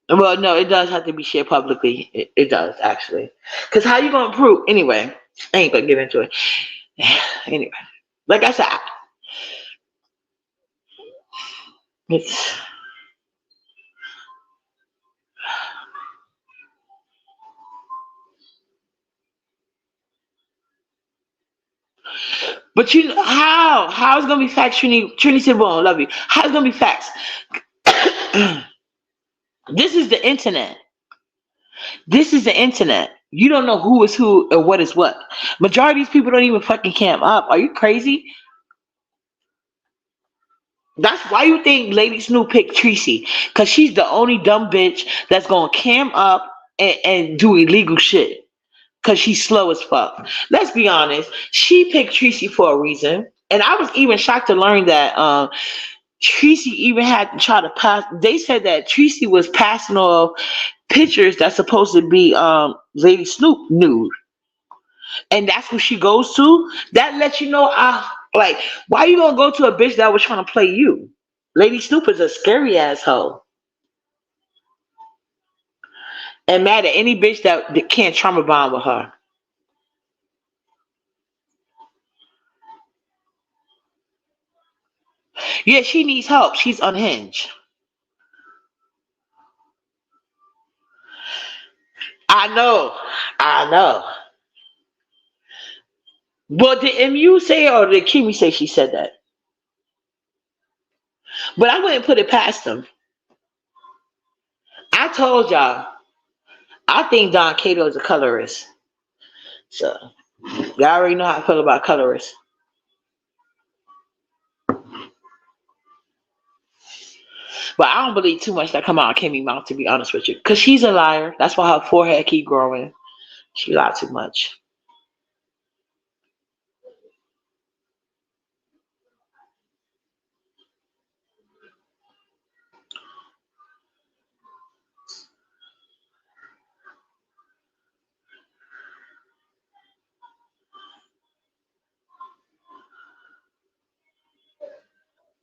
Well, no, it does have to be shared publicly. It does, actually. Because how you going to prove? Anyway, I ain't going to get into it. Anyway, like I said, it's... But you know how? How it's gonna be facts, Trini said, well, I love you. How it's gonna be facts? This is the internet. This is the internet. You don't know who is who or what is what. Majority of these people don't even fucking cam up. Are you crazy? That's why you think Lady Snoop picked Tracy. Because she's the only dumb bitch that's gonna cam up and do illegal shit. Because she's slow as fuck. Let's be honest. She picked Tracy for a reason. And I was even shocked to learn that Tracy even had to try to pass. They said that Tracy was passing off pictures that's supposed to be Lady Snoop nude. And that's who she goes to. That lets you know, like, why you gonna go to a bitch that was trying to play you? Lady Snoop is a scary asshole. and mad at any bitch that can't trauma bond with her. Yeah, she needs help. She's unhinged. I know. I know. But did MU say or did Kimmy say she said that? But I wouldn't put it past them. I told y'all, I think Don Cato is a colorist. So y'all already know how I feel about colorists. But I don't believe too much that come out of Kimmy mouth, to be honest with you. Because she's a liar. That's why her forehead keep growing. She lied too much.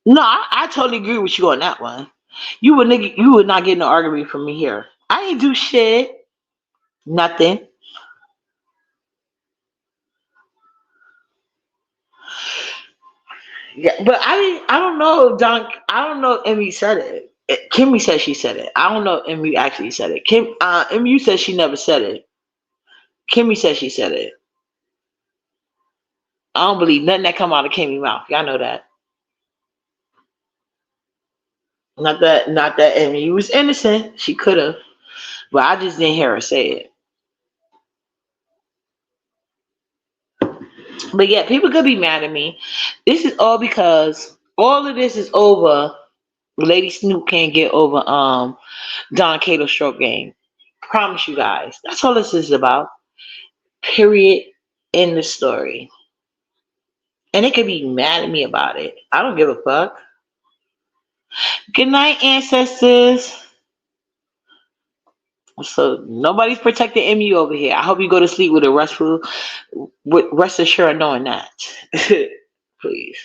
No, I totally agree with you on that one. You would not get no argument from me here. I ain't do shit. Nothing. Yeah, but I don't know if I don't know if Emmy said it. Kimmy said she said it. I don't know if Emmy actually said it. Emmy said she never said it. Kimmy said she said it. I don't believe nothing that come out of Kimmy mouth. Y'all know that. Not that Emmy was innocent. She could have, but I just didn't hear her say it. But yeah, people could be mad at me. This is all because all of this is over. Lady Snoop can't get over Don Cato stroke game. Promise you guys. That's all this is about. Period. In the story. And they could be mad at me about it. I don't give a fuck. Good night, ancestors. So nobody's protecting MU over here. I hope you go to sleep with a restful, with rest assured knowing that. Please.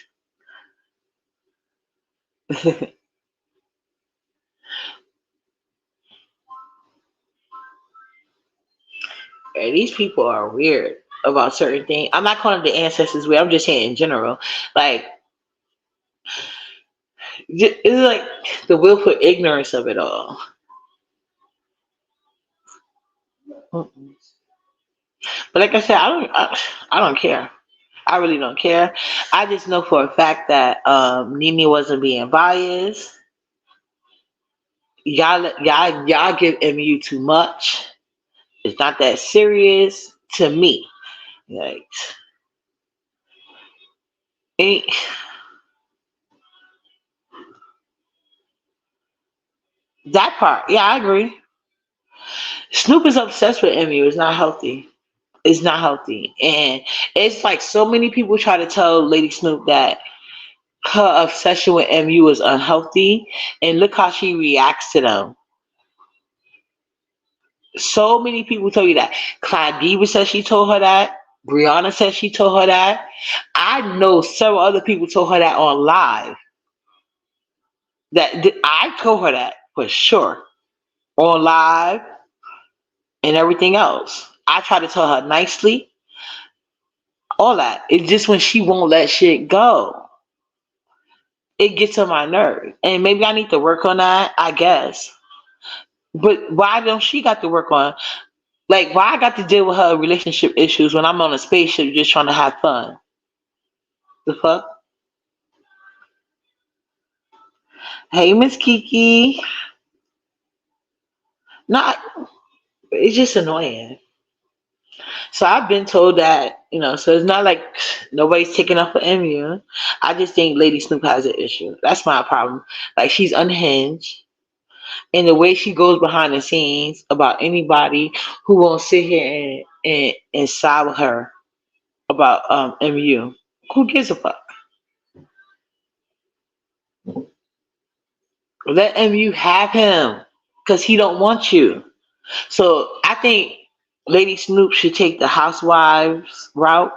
Hey, these people are weird about certain things. I'm not calling the ancestors weird. I'm just saying in general. Like, it's like the willful ignorance of it all. Mm-mm. But like I said, I don't care. I really don't care. I just know for a fact that Nene wasn't being biased. Y'all give MU too much. It's not that serious to me. Like, ain't that part? Yeah, I agree. Snoop is obsessed with MU. It's not healthy. It's not healthy, and it's like so many people try to tell Lady Snoop that her obsession with MU is unhealthy, and look how she reacts to them. So many people tell you that. Clout Diva says she told her that. Brianna says she told her that. I know several other people told her that on live. I told her that for sure on live and everything else. I try to tell her nicely, all that. It's just when she won't let shit go, it gets on my nerve. And maybe I need to work on that, I guess. But why don't she got to work on? Like, why I got to deal with her relationship issues when I'm on a spaceship just trying to have fun? The fuck? Hey, Miss Kiki. Not. It's just annoying. So I've been told that, so it's not like nobody's taking up for MU. I just think Lady Snoop has an issue. That's my problem. Like, she's unhinged. And the way she goes behind the scenes about anybody who won't sit here and side with her about MU. Who gives a fuck? Let MU have him because he don't want you. So I think Lady Snoop should take the housewives route.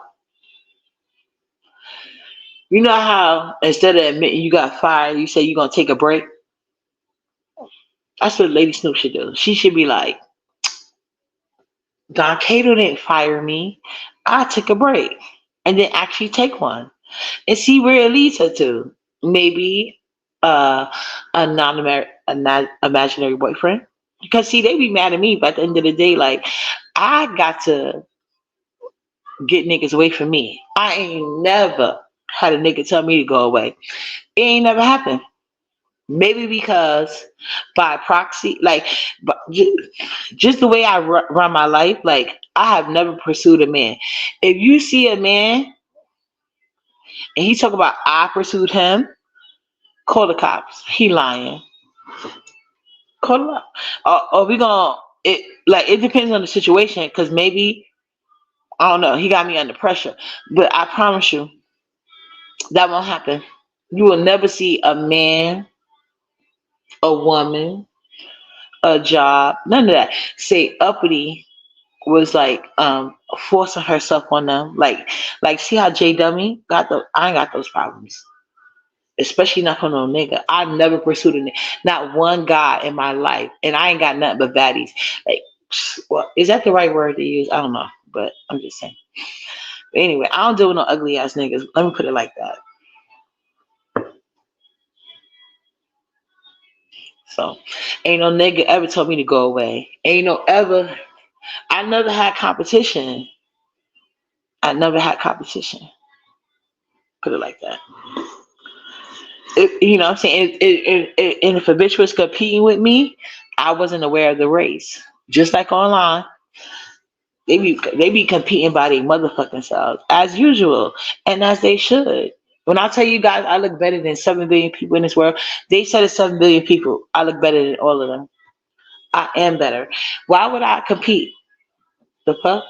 You know how instead of admitting you got fired, you say you're gonna take a break? That's what Lady Snoop should do. She should be like, Don Cato didn't fire me. I took a break and then actually take one and see where it leads her to. Maybe uh, a imaginary boyfriend. Because see, they be mad at me, but at the end of the day, like I got to get niggas away from me. I ain't never had a nigga tell me to go away. It ain't never happened. Maybe because by proxy, like just the way I run my life, like I have never pursued a man. If you see a man and he talk about I pursued him, call the cops. He lying. Call him up. Or we gonna it like it depends on the situation because maybe I don't know. He got me under pressure, but I promise you that won't happen. You will never see a man, a woman, a job, none of that. Say uppity was like forcing herself on them. Like see how J Dummy got the I ain't got those problems. Especially not from no nigga. I've never pursued a nigga. Not one guy in my life. And I ain't got nothing but baddies. Like well, is that the right word to use? I don't know. But I'm just saying. But anyway, I don't deal with no ugly ass niggas. Let me put it like that. So ain't no nigga ever told me to go away. Ain't no ever I never had competition. I never had competition. Put it like that. You know what I'm saying? And if a bitch was competing with me, I wasn't aware of the race. Just like online, they be competing by their motherfucking selves as usual, and as they should. When I tell you guys I look better than 7 billion people in this world, they said it's 7 billion people. I look better than all of them. I am better. Why would I compete? The fuck?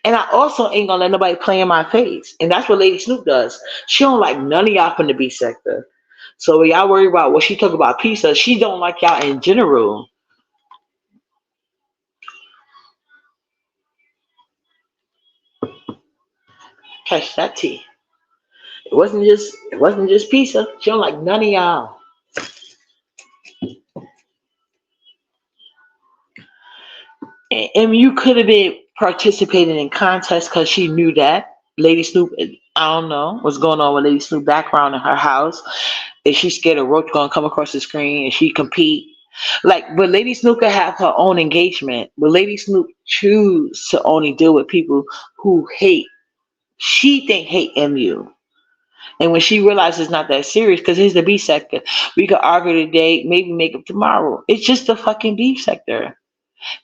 And I also ain't gonna let nobody play in my face. And that's what Lady Snoop does. She don't like none of y'all from the B sector. So when y'all worry about what she talk about pizza, she don't like y'all in general. Catch that tea. It wasn't just pizza. She don't like none of y'all. And you could have been participating in contests because she knew that. Lady Snoop, I don't know what's going on with Lady Snoop background in her house. Is she scared a roach gonna come across the screen and she compete? Like, but Lady Snoop could have her own engagement. But Lady Snoop choose to only deal with people who hate. She think hate MU. And when she realizes it's not that serious, because here's the B sector. We could argue today, maybe make up tomorrow. It's just the fucking B sector.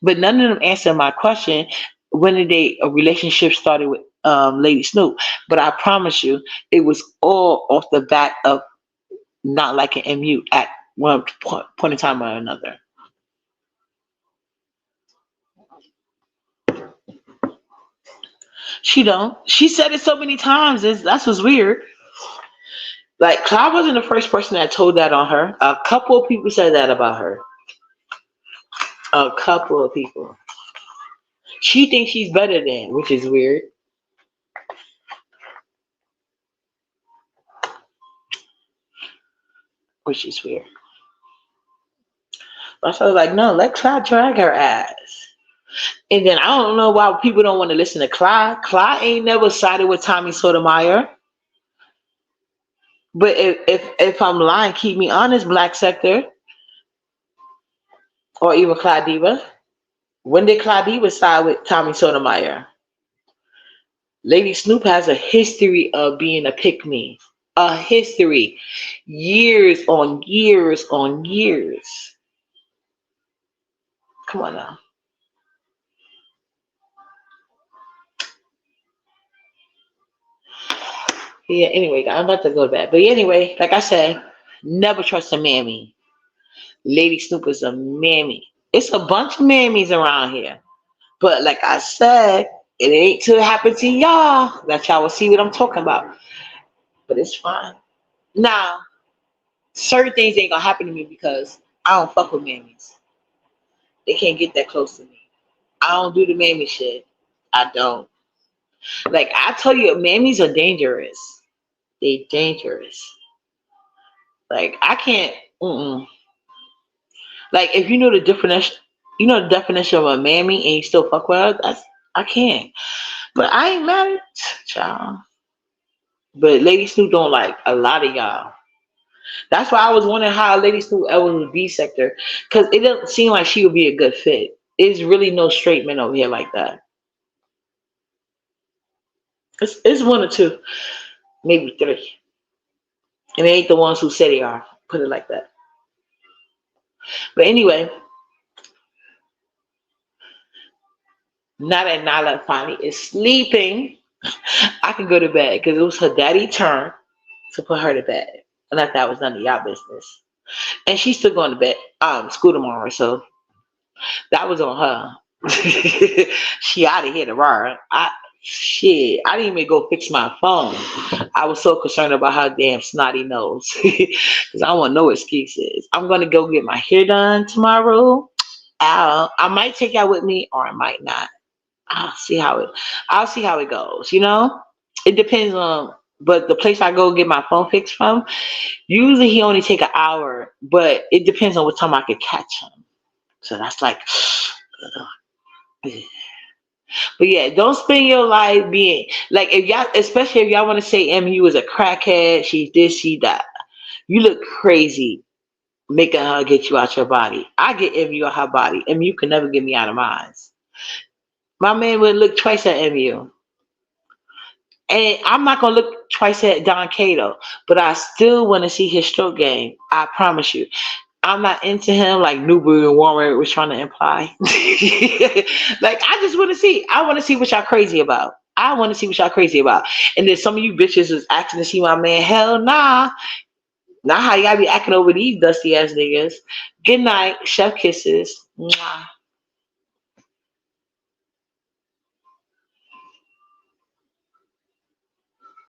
But none of them answer my question. When did a relationship started with Lady Snoop? But I promise you, it was all off the back of not liking MU at one point in time or another. She don't. She said it so many times. That's what's weird. Like Cloud wasn't the first person that told that on her. A couple of people said that about her. A couple of people. She thinks she's better than, which is weird. Which is weird. But I was like, no, let Cloud drag her ass. And then I don't know why people don't want to listen to Clyde. Clyde ain't never sided with Tommy Sotomayor. But if I'm lying, keep me honest, Black Sector, or even Clyde Diva. When did Clyde Diva side with Tommy Sotomayor? Lady Snoop has a history of being a pick me. A history. Years on years on years. Come on now. Yeah, anyway, I'm about to go to bed. But anyway, like I said, never trust a mammy. Lady Snoop is a mammy. It's a bunch of mammies around here. But like I said, it ain't to happen to y'all that y'all will see what I'm talking about. But it's fine. Now, certain things ain't gonna happen to me because I don't fuck with mammies. They can't get that close to me. I don't do the mammy shit. I don't. Like I tell you, mammies are dangerous. They dangerous. Like I can't. Mm-mm. Like if you know the definition, you know the definition of a mammy and you still fuck with her, that's I can't. But I ain't mad at child. But Lady Snoop don't like a lot of y'all. That's why I was wondering how Lady Snoop ever was B sector. Cause it doesn't seem like she would be a good fit. It's really no straight men over here like that. It's one or two, maybe three. And they ain't the ones who say they are. Put it like that. But anyway, now that Nyla finally is sleeping, I can go to bed because it was her daddy turn to put her to bed. And that was none of y'all business. And she's still going to bed, school tomorrow, so that was on her. She out of here tomorrow. I didn't even go fix my phone. I was so concerned about her damn snotty nose. Because I want no excuses. I'm gonna go get my hair done tomorrow. I might take y'all with me or I might not. I'll see how it goes, you know? It depends on but the place I go get my phone fixed from, usually he only take an hour, but it depends on what time I could catch him. So that's like but yeah, don't spend your life being like if y'all especially if y'all want to say MU is a crackhead, she's this, she that. You look crazy making her get you out your body. I get MU out her body. MU can never get me out of mine. My man would look twice at MU. And I'm not gonna look twice at Don Cato, but I still want to see his stroke game. I promise you. I'm not into him like Nubu and Warren was trying to imply. Like I just want to see. I want to see what y'all crazy about. I want to see what y'all crazy about. And then some of you bitches was acting to see my man. Hell nah. Not how y'all be acting over these dusty ass niggas. Good night. Chef kisses. Mwah.